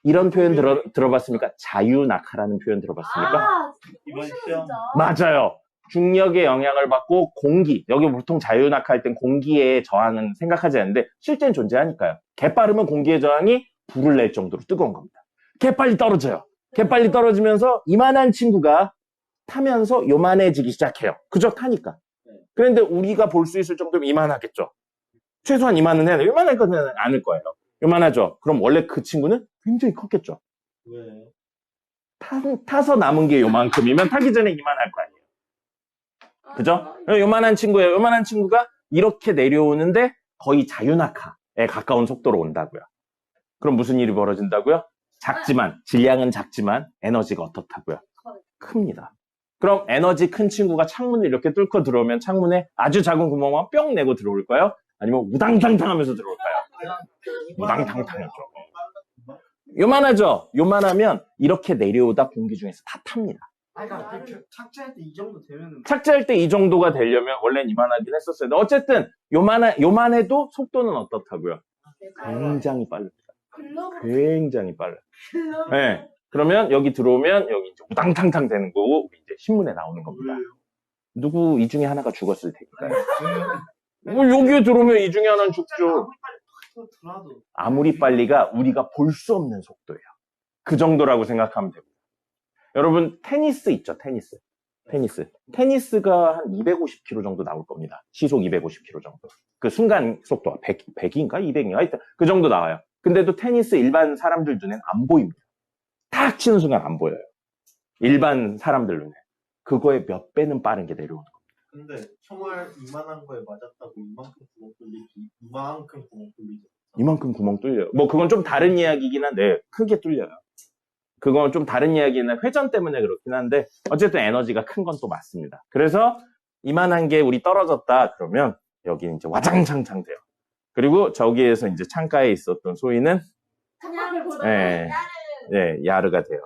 이런 표현 들어봤습니까? 자유낙하라는 표현 들어봤습니까? 이번 진짜. 시험. 맞아요. 중력의 영향을 받고 공기, 여기 보통 자유낙하할 땐 공기의 저항은 생각하지 않는데 실제는 존재하니까요. 개빠르면 공기의 저항이 불을 낼 정도로 뜨거운 겁니다. 개빨리 떨어져요. 개빨리 떨어지면서 이만한 친구가 타면서 요만해지기 시작해요. 그죠? 타니까. 그런데 우리가 볼 수 있을 정도면 이만하겠죠. 최소한 이만은 해야 돼요. 요만할 거는 않을 거예요. 요만하죠. 그럼 원래 그 친구는 굉장히 컸겠죠. 왜? 타서 남은 게 요만큼이면 타기 전에 이만할 거 아니에요. 그죠? 요만한 친구예요. 요만한 친구가 이렇게 내려오는데 거의 자유낙하에 가까운 속도로 온다고요. 그럼 무슨 일이 벌어진다고요? 작지만, 질량은 작지만 에너지가 어떻다고요? 큽니다. 그럼 에너지 큰 친구가 창문을 이렇게 뚫고 들어오면 창문에 아주 작은 구멍만 뿅 내고 들어올까요? 아니면 우당탕탕 하면서 들어올까요? 우당탕탕이죠. 요만하죠? 요만하면 이렇게 내려오다 공기 중에서 다 탑니다. 그러니까 착지할 때 이 정도 되면은 착지할 때 이 정도가 되려면 원래는 이만하긴 했었어요. 어쨌든 요만해도 속도는 어떻다고요? 굉장히 빠릅니다. 굉장히 빨라요. 네. 그러면 여기 들어오면 여기 이제 우당탕탕 되는 거고 이제 신문에 나오는 겁니다. 누구 이 중에 하나가 죽었을 테니까요. 뭐 여기에 들어오면 이 중에 하나는 죽죠. 아무리 빨리가 우리가 볼 수 없는 속도예요. 그 정도라고 생각하면 됩니다. 여러분 테니스 있죠? 테니스가 한 250km 정도 나올 겁니다. 시속 250km 정도. 그 순간 속도가 100인가 200인가 하여튼 그 정도 나와요. 근데도 테니스 일반 사람들 눈엔 안 보입니다. 탁 치는 순간 안 보여요. 일반 사람들 눈에. 그거의 몇 배는 빠른 게 내려오는 겁니다. 근데 총알 이만한 거에 맞았다고 이만큼 구멍 뚫리죠. 이만큼 구멍 뚫려요. 뭐 그건 좀 다른 이야기긴 한데 크게 뚫려요. 그건 좀 다른 이야기는 회전 때문에 그렇긴 한데 어쨌든 에너지가 큰 건 또 맞습니다. 그래서 이만한 게 우리 떨어졌다 그러면 여기는 이제 와장창창 돼요. 그리고 저기에서 이제 창가에 있었던 소희는 예, 예, 야르가 돼요.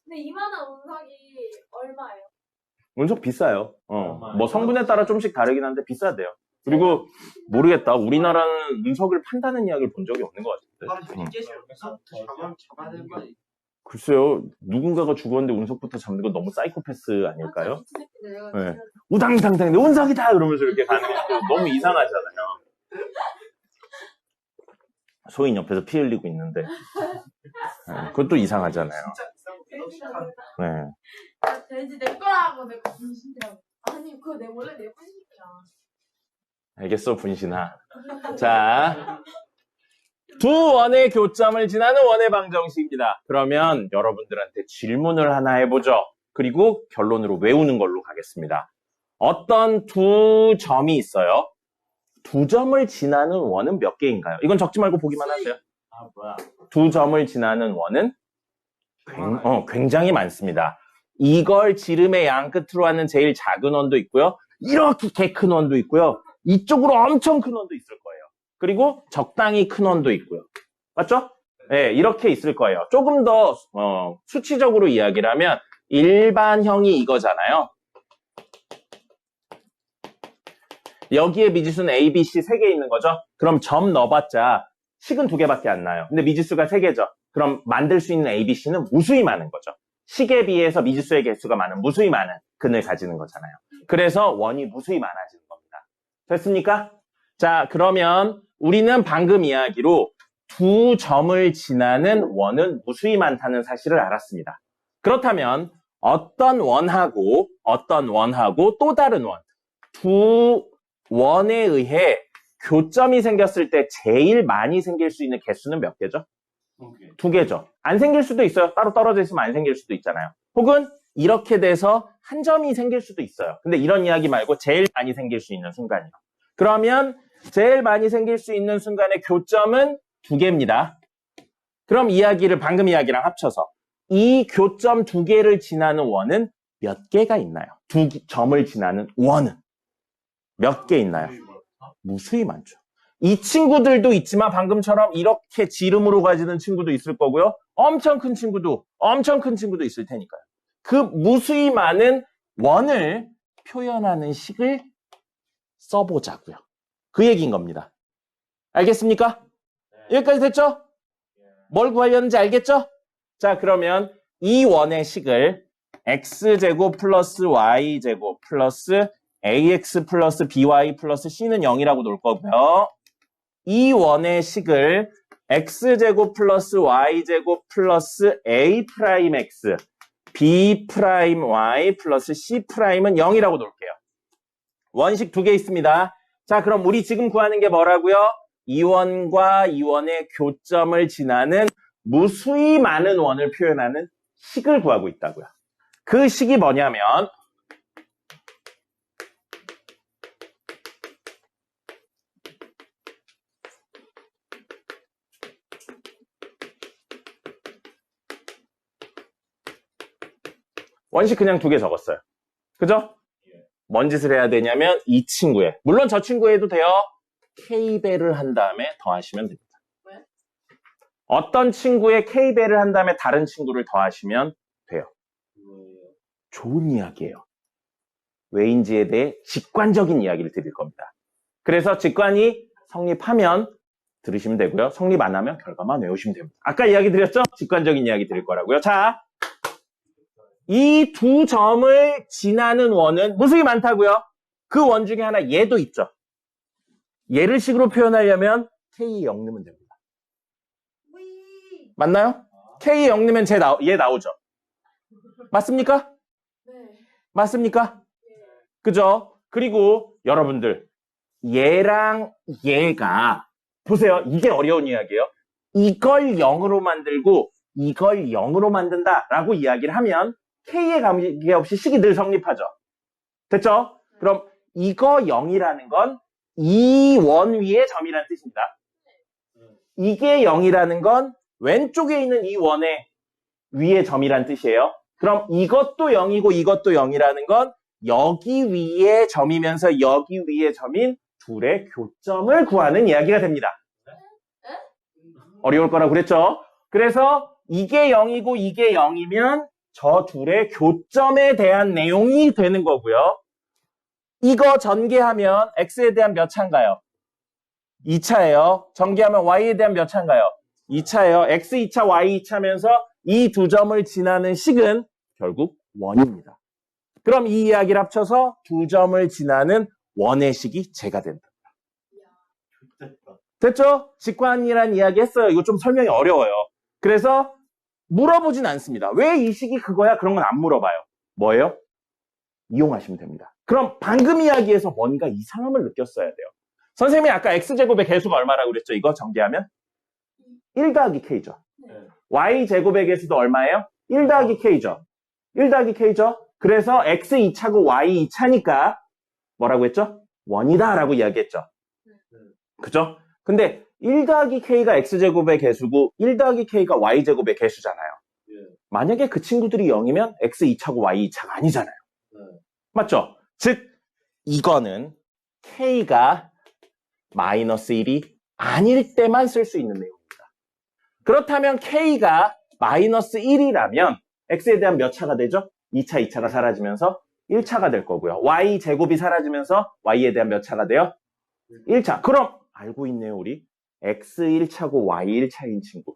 근데 이만한 운석이 얼마예요? 운석 비싸요. 뭐 성분에 따라 좀씩 다르긴 한데 비싸대요. 그리고 모르겠다. 우리나라는 운석을 판다는 이야기를 본 적이 없는 것 같은데. 글쎄요. 누군가가 죽었는데 운석부터 잡는 건 너무 사이코패스 아닐까요? 네. 우당탕탕 운석이다! 그러면서 이렇게 가는 게 너무 이상하잖아요. 소인 옆에서 피 흘리고 있는데. 네. 그것도 이상하잖아요. 네. 돼지 내 거라고 내가 분신이라고. 아니 그거 원래 내 분신이야. 알겠어, 분신아. 자, 두 원의 교점을 지나는 원의 방정식입니다. 그러면 여러분들한테 질문을 하나 해보죠. 그리고 결론으로 외우는 걸로 가겠습니다. 어떤 두 점이 있어요. 두 점을 지나는 원은 몇 개인가요? 이건 적지 말고 보기만 하세요. 두 점을 지나는 원은 굉장히 많습니다. 이걸 지름의 양 끝으로 하는 제일 작은 원도 있고요. 이렇게 개 큰 원도 있고요. 이쪽으로 엄청 큰 원도 있을 거예요. 그리고 적당히 큰 원도 있고요. 맞죠? 네, 이렇게 있을 거예요. 조금 더 수치적으로 이야기를 하면 일반형이 이거잖아요. 여기에 미지수는 A, B, C 3개 있는 거죠. 그럼 점 넣어봤자 식은 2개밖에 안 나요. 근데 미지수가 3개죠. 그럼 만들 수 있는 A, B, C는 무수히 많은 거죠. 식에 비해서 미지수의 개수가 많은 무수히 많은 근을 가지는 거잖아요. 그래서 원이 무수히 많아지는 겁니다. 됐습니까? 자, 그러면 우리는 방금 이야기로 두 점을 지나는 원은 무수히 많다는 사실을 알았습니다. 그렇다면 어떤 원하고 또 다른 원, 두 원에 의해 교점이 생겼을 때 제일 많이 생길 수 있는 개수는 몇 개죠? 2개죠. 안 생길 수도 있어요. 따로 떨어져 있으면 안 생길 수도 있잖아요. 혹은 이렇게 돼서 한 점이 생길 수도 있어요. 근데 이런 이야기 말고 제일 많이 생길 수 있는 순간이요. 그러면 제일 많이 생길 수 있는 순간의 교점은 2개입니다. 그럼 방금 이야기랑 합쳐서 이 교점 2개를 지나는 원은 몇 개가 있나요? 두 점을 지나는 원은 몇 개 있나요? 무수히 많죠. 이 친구들도 있지만 방금처럼 이렇게 지름으로 가지는 친구도 있을 거고요. 엄청 큰 친구도 있을 테니까요. 그 무수히 많은 원을 표현하는 식을 써보자고요. 그 얘기인 겁니다. 알겠습니까? 여기까지 됐죠? 뭘 구하려는지 알겠죠? 자, 그러면 이 원의 식을 x제곱 플러스 y제곱 플러스 ax 플러스 by 플러스 c는 0이라고 놓을 거고요. 이 원의 식을 x제곱 플러스 y제곱 플러스 a 프라임 x b 프라임 y 플러스 c 프라임은 0이라고 놓을게요. 원식 2개 있습니다. 자, 그럼 우리 지금 구하는 게 뭐라고요? 이 원과 이 원의 교점을 지나는 무수히 많은 원을 표현하는 식을 구하고 있다고요. 그 식이 뭐냐면 원식 그냥 2개 적었어요. 그죠? 뭔 짓을 해야 되냐면 이 친구에, 물론 저 친구에 해도 돼요. K배를 한 다음에 더하시면 됩니다. 왜? 어떤 친구에 K배를 한 다음에 다른 친구를 더하시면 돼요. 좋은 이야기예요. 왜인지에 대해 직관적인 이야기를 드릴 겁니다. 그래서 직관이 성립하면 들으시면 되고요. 성립 안 하면 결과만 외우시면 됩니다. 아까 이야기 드렸죠? 직관적인 이야기 드릴 거라고요. 자, 이 두 점을 지나는 원은 무수히 많다고요. 그 원 중에 하나 얘도 있죠. 얘를 식으로 표현하려면 K 0 넣으면 됩니다. 맞나요? K 0 넣으면 얘 나오죠. 맞습니까? 네. 맞습니까? 그죠? 그리고 여러분들 얘랑 얘가 보세요. 이게 어려운 이야기예요. 이걸 0으로 만들고 이걸 0으로 만든다라고 이야기를 하면 K에 관계없이 식이 늘 성립하죠. 됐죠? 그럼 이거 0이라는 건 이 원 위의 점이라는 뜻입니다. 이게 0이라는 건 왼쪽에 있는 이 원의 위의 점이라는 뜻이에요. 그럼 이것도 0이고 이것도 0이라는 건 여기 위의 점이면서 여기 위의 점인 둘의 교점을 구하는 이야기가 됩니다. 어려울 거라고 그랬죠? 그래서 이게 0이고 이게 0이면 저 둘의 교점에 대한 내용이 되는 거고요. 이거 전개하면 x에 대한 몇 차인가요? 2차예요. 전개하면 y에 대한 몇 차인가요? 2차예요. x 2차, y 2차면서 이 두 점을 지나는 식은 결국 원입니다. 그럼 이 이야기를 합쳐서 두 점을 지나는 원의 식이 제가 된다. 됐죠? 직관이란 이야기 했어요. 이거 좀 설명이 어려워요. 그래서 물어보진 않습니다. 왜 이 식이 그거야? 그런 건 안 물어봐요. 뭐예요? 이용하시면 됩니다. 그럼 방금 이야기에서 뭔가 이상함을 느꼈어야 돼요. 선생님이 아까 x제곱의 개수가 얼마라고 그랬죠? 이거 전개하면? 1 더하기 k죠. y제곱의 개수도 얼마예요? 1 더하기 k죠. 1 더하기 k죠. 그래서 x 2차고 y 2차니까 뭐라고 했죠? 원이다 라고 이야기했죠. 그죠? 근데 1 더하기 k가 x제곱의 개수고 1 더하기 k가 y제곱의 개수잖아요. 만약에 그 친구들이 0이면 x 2차고 y 2차가 아니잖아요. 맞죠? 즉 이거는 k가 마이너스 1이 아닐 때만 쓸 수 있는 내용입니다. 그렇다면 k가 마이너스 1이라면 x에 대한 몇 차가 되죠? 2차, 2차가 사라지면서 1차가 될 거고요. y제곱이 사라지면서 y에 대한 몇 차가 돼요? 1차. 그럼 알고 있네요, 우리. x 1차고 y 1차인 친구.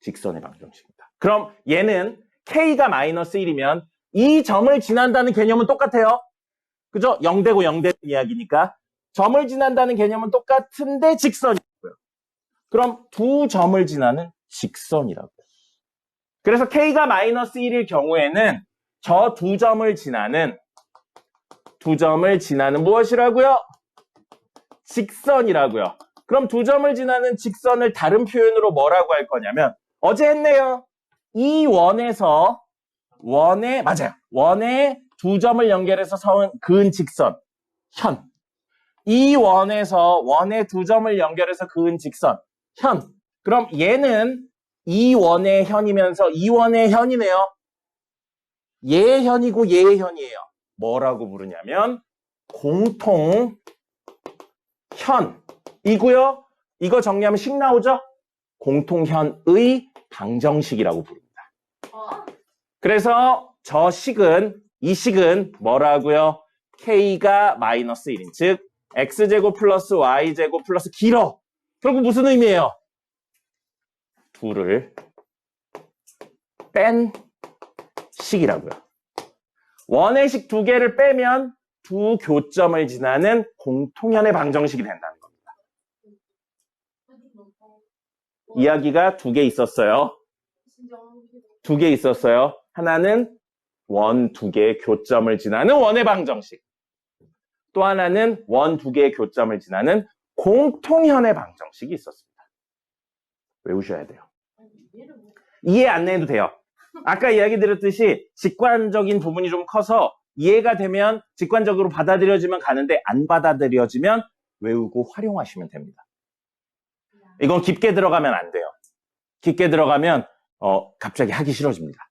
직선의 방정식입니다. 그럼 얘는 k가 마이너스 1이면 이 점을 지난다는 개념은 똑같아요. 그죠? 0되고 0되는 이야기니까. 점을 지난다는 개념은 똑같은데 직선이고요. 그럼 두 점을 지나는 직선이라고요. 그래서 k가 마이너스 1일 경우에는 저 두 점을 지나는 무엇이라고요? 직선이라고요. 그럼 두 점을 지나는 직선을 다른 표현으로 뭐라고 할 거냐면 어제 했네요. 이 원에서 원에 두 점을 연결해서 그은 직선 현. 이 원에서 원에 두 점을 연결해서 그은 직선 현. 그럼 얘는 이 원의 현이면서 이 원의 현이네요. 얘의 현이고 얘의 현이에요. 뭐라고 부르냐면 공통현이고요. 이거 정리하면 식 나오죠? 공통현의 방정식이라고 부릅니다. 그래서 이 식은 뭐라고요? k가 마이너스 1인 즉 x제곱 플러스 y제곱 플러스 길어. 결국 무슨 의미예요? 둘을 뺀 식이라고요. 원의 식 두 개를 빼면 두 교점을 지나는 공통현의 방정식이 된다는 겁니다. 이야기가 두 개 있었어요. 하나는 원 두 개의 교점을 지나는 원의 방정식. 또 하나는 원 두 개의 교점을 지나는 공통현의 방정식이 있었습니다. 외우셔야 돼요. 이해 안 해도 돼요. 아까 이야기 드렸듯이 직관적인 부분이 좀 커서 이해가 되면 직관적으로 받아들여지면 가는데 안 받아들여지면 외우고 활용하시면 됩니다. 이건 깊게 들어가면 안 돼요. 깊게 들어가면 갑자기 하기 싫어집니다.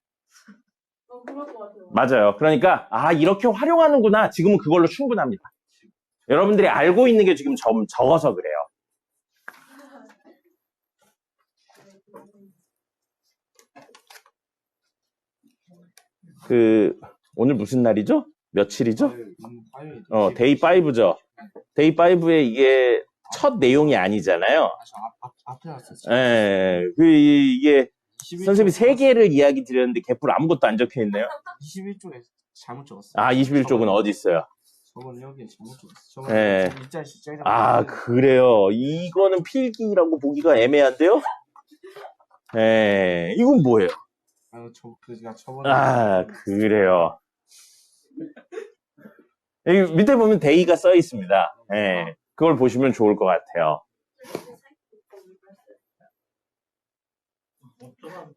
그럴 것 맞아요. 그러니까 이렇게 활용하는구나. 지금은 그걸로 충분합니다. 여러분들이 알고 있는 게 지금 좀 적어서 그래요. 오늘 무슨 날이죠? 며칠이죠? 데이 5죠. 데이 5에 이게 첫 내용이 아니잖아요. 앞에 왔었죠. 예, 이게 선생님이 3개를 이야기 드렸는데 개뿔 아무것도 안 적혀 있네요. 21쪽에 잘못 적었어요. 21쪽은 어디 있어요? 저건 여기에 잘못 적었어요. 예. 저건 그래요. 이거는 필기라고 보기가 애매한데요? 예, 이건 뭐예요? 그가 저번에 그래요. 여기 밑에 보면 데이가 써 있습니다. 예, 그걸 보시면 좋을 것 같아요.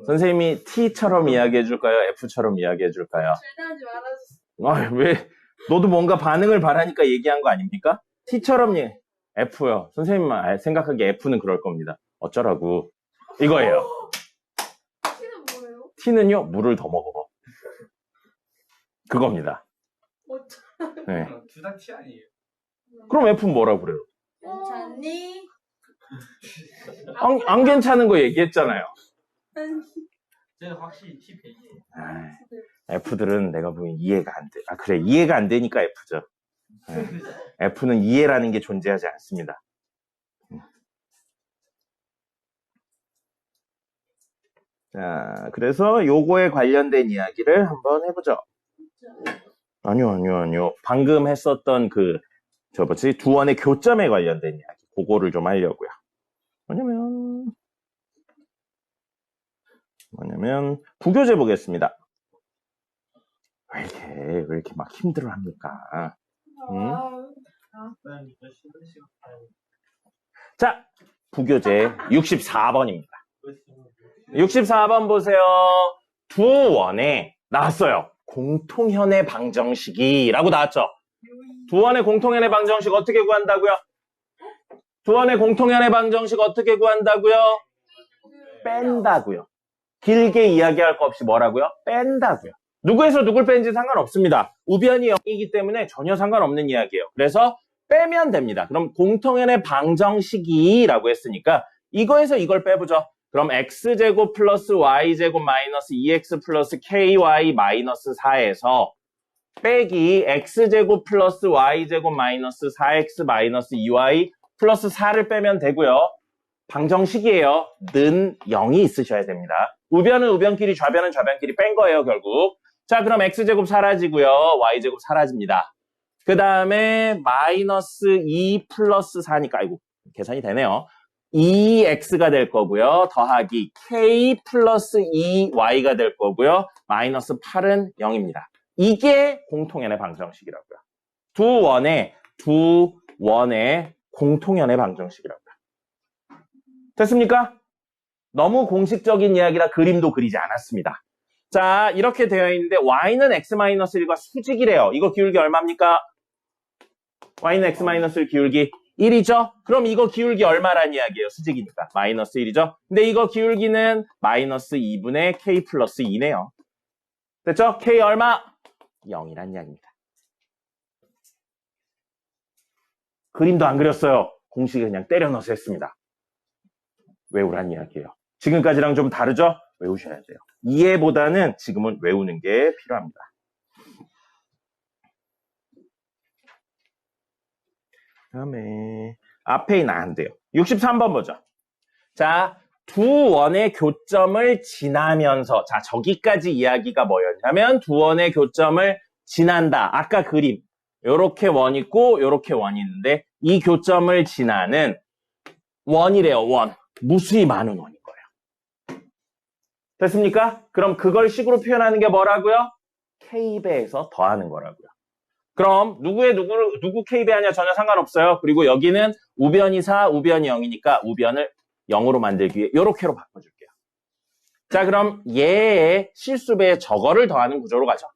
선생님이 T처럼 이야기해 줄까요? F처럼 이야기해 줄까요? 절대하지 말아주세요. 왜? 너도 뭔가 반응을 바라니까 얘기한 거 아닙니까? T처럼 F요. 선생님 생각하기에 F는 그럴 겁니다. 어쩌라고. 이거예요. T는 뭐예요? T는요, 물을 더 먹어. 그겁니다. 네. 둘 다 T 아니에요? 그럼 F는 뭐라고 그래요? 괜찮니? 안 괜찮은 거 얘기했잖아요. 저는 확실히 T 100이에요. F들은 내가 보기엔 이해가 안 돼. 그래. 이해가 안 되니까 F죠. F는 이해라는 게 존재하지 않습니다. 자, 그래서 요거에 관련된 이야기를 한번 해보죠. 아니요. 방금 했었던 두 원의 교점에 관련된 이야기. 그거를 좀 하려고요. 뭐냐면, 부교재 보겠습니다. 왜 이렇게 막 힘들어 합니까? 자, 부교재 64번입니다. 64번 보세요. 두 원에 나왔어요. 공통현의 방정식이라고 나왔죠. 두 원의 공통현의 방정식 어떻게 구한다고요? 두 원의 공통현의 방정식 어떻게 구한다고요? 뺀다고요. 길게 이야기할 거 없이 뭐라고요? 뺀다고요. 누구에서 누굴 뺀지 상관없습니다. 우변이 0이기 때문에 전혀 상관없는 이야기예요. 그래서 빼면 됩니다. 그럼 공통현의 방정식이라고 했으니까 이거에서 이걸 빼보죠. 그럼 x제곱 플러스 y제곱 마이너스 2x 플러스 ky 마이너스 4에서 빼기 x제곱 플러스 y제곱 마이너스 4x 마이너스 2y 플러스 4를 빼면 되고요. 방정식이에요. 는 0이 있으셔야 됩니다. 우변은 우변끼리, 좌변은 좌변끼리 뺀 거예요, 결국. 자, 그럼 x제곱 사라지고요. y제곱 사라집니다. 그 다음에 마이너스 2 플러스 4니까, 아이고, 계산이 되네요. 2x가 될 거고요. 더하기 k 플러스 2y가 될 거고요. 마이너스 8은 0입니다. 이게 공통현의 방정식이라고요. 두 원의 공통현의 방정식이라고요. 됐습니까? 너무 공식적인 이야기라 그림도 그리지 않았습니다. 자, 이렇게 되어 있는데 y는 x-1과 수직이래요. 이거 기울기 얼마입니까? y는 x-1 기울기 1이죠? 그럼 이거 기울기 얼마란 이야기예요? 수직이니까. 마이너스 1이죠? 근데 이거 기울기는 마이너스 2분의 k 플러스 2네요. 됐죠? k 얼마? 0이란 이야기입니다. 그림도 안 그렸어요. 공식을 그냥 때려 넣어서 했습니다. 외우란 이야기예요. 지금까지랑 좀 다르죠? 외우셔야 돼요. 이해보다는 지금은 외우는 게 필요합니다. 다음에 앞에 있는 안 돼요. 63번 보죠. 자, 두 원의 교점을 지나면서, 자, 저기까지 이야기가 뭐였냐면 두 원의 교점을 지난다. 아까 그림 요렇게 원 있고 요렇게 원이 있는데 이 교점을 지나는 원이래요. 원. 무수히 많은 원인 거예요. 됐습니까? 그럼 그걸 식으로 표현하는 게 뭐라고요? k배에서 더하는 거라고요. 그럼 누구 k배하냐 전혀 상관없어요. 그리고 여기는 우변이 4, 우변이 0이니까 우변을 0으로 만들기 위해 요렇게로 바꿔줄게요. 자, 그럼 얘의 실수배에 저거를 더하는 구조로 가죠.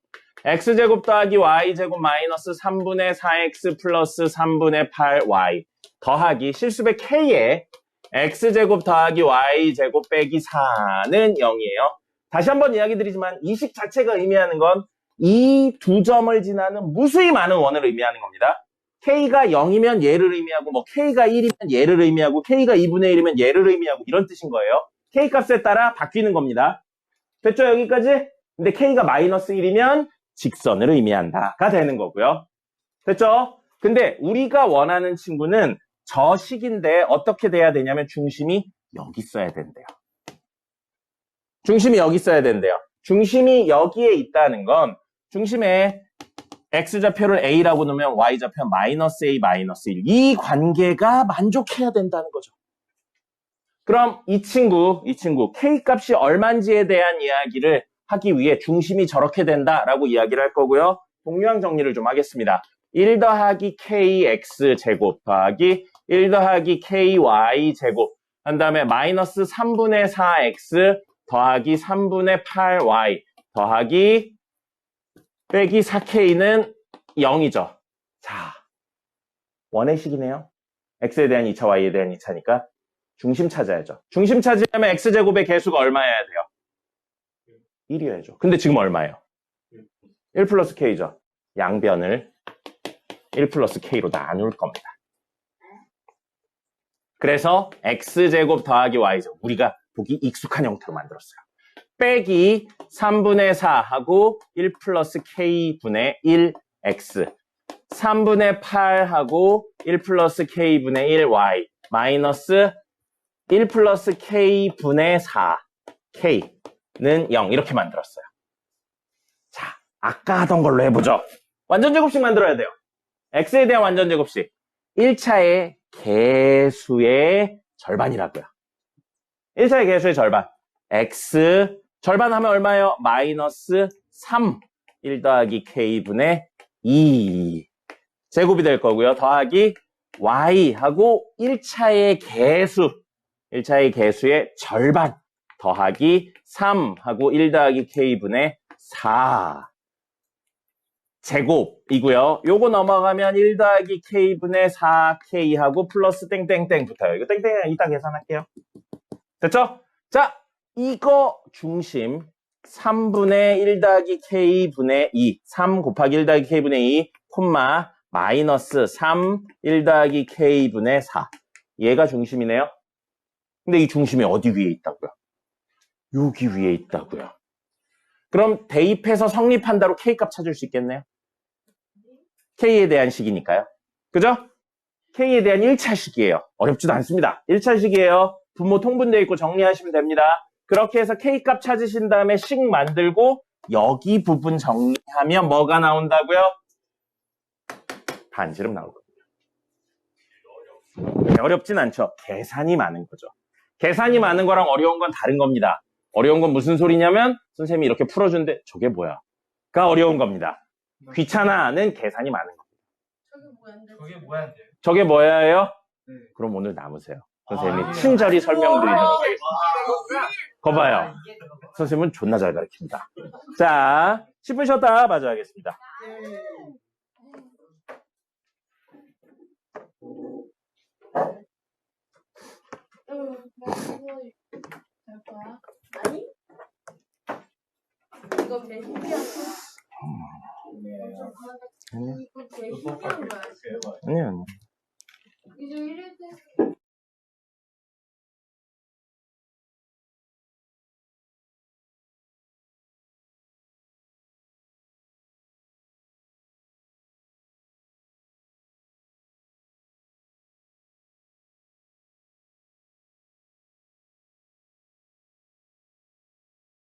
x제곱 더하기 y제곱 마이너스 3분의 4x 플러스 3분의 8y 더하기 실수배 k에 x제곱 더하기 y제곱 빼기 4는 0이에요. 다시 한번 이야기 드리지만 이 식 자체가 의미하는 건 이 두 점을 지나는 무수히 많은 원을 의미하는 겁니다. K가 0이면 얘를 의미하고, 뭐, K가 1이면 얘를 의미하고, K가 2분의 1이면 얘를 의미하고, 이런 뜻인 거예요. K 값에 따라 바뀌는 겁니다. 됐죠, 여기까지? 근데 K가 마이너스 1이면 직선을 의미한다가 되는 거고요. 됐죠? 근데 우리가 원하는 친구는 저 식인데 어떻게 돼야 되냐면 중심이 여기 있어야 된대요. 중심이 여기 있어야 된대요. 중심이 여기에 있다는 건 중심에 X좌표를 A라고 놓으면 Y좌표 마이너스 A 마이너스 1. 이 관계가 만족해야 된다는 거죠. 그럼 이 친구 K 값이 얼마인지에 대한 이야기를 하기 위해 중심이 저렇게 된다라고 이야기를 할 거고요. 동류항 정리를 좀 하겠습니다. 1 더하기 KX 제곱 더하기 1 더하기 KY 제곱 한 다음에 마이너스 3분의 4X 더하기 3분의 8Y 더하기 빼기 4K는 0이죠. 자, 원의 식이네요. X에 대한 2차, Y에 대한 2차니까 중심 찾아야죠. 중심 찾으려면 X제곱의 개수가 얼마여야 돼요? 1이어야죠. 근데 지금 얼마예요? 1 플러스 K죠. 양변을 1 플러스 K로 나눌 겁니다. 그래서 X제곱 더하기 Y제곱. 우리가 보기 익숙한 형태로 만들었어요. 빼기 3분의 4하고 1 플러스 K분의 1X. 3분의 8하고 1 플러스 K분의 1Y. 마이너스 1 플러스 K분의 4. K는 0. 이렇게 만들었어요. 자, 아까 하던 걸로 해보죠. 완전제곱식 만들어야 돼요. X에 대한 완전제곱식. 1차의 개수의 절반이라고요. 1차의 개수의 절반. X 절반 하면 얼마예요? 마이너스 3. 1 더하기 K분의 2. 제곱이 될 거고요. 더하기 Y하고 1차의 개수. 1차의 개수의 절반. 더하기 3하고 1 더하기 K분의 4. 제곱이고요. 요거 넘어가면 1 더하기 K분의 4K하고 플러스 땡땡땡 붙어요. 이거 땡땡 이따 계산할게요. 됐죠? 자, 이거 중심 3분의 1 더하기 K분의 2. 3 곱하기 1 더하기 K분의 2, 콤마 마이너스 3, 1 더하기 K분의 4. 얘가 중심이네요. 근데 이 중심이 어디 위에 있다고요? 여기 위에 있다고요. 그럼 대입해서 성립한다로 K값 찾을 수 있겠네요. K에 대한 식이니까요. 그죠? K에 대한 1차식이에요. 어렵지도 않습니다. 1차식이에요. 분모 통분되어 있고 정리하시면 됩니다. 그렇게 해서 K값 찾으신 다음에 식 만들고 여기 부분 정리하면 뭐가 나온다고요? 반지름 나올 겁니다. 어렵진 않죠. 계산이 많은 거죠. 계산이 많은 거랑 어려운 건 다른 겁니다. 어려운 건 무슨 소리냐면 선생님이 이렇게 풀어준데 저게 뭐야? 가 어려운 겁니다. 귀찮아는 계산이 많은 겁니다. 저게 뭐야? 저게 뭐야예요? 네. 그럼 오늘 남으세요. 선생님이 친절히 설명드리도록 하겠습니다. 거봐요. 선생님은 존나 잘 가르칩니다. 자, 10분 쉬었다 마저 하겠습니다. 할 거야? 아니? 이거 제일 신기한 거야. 이거 제일 신기한 거야.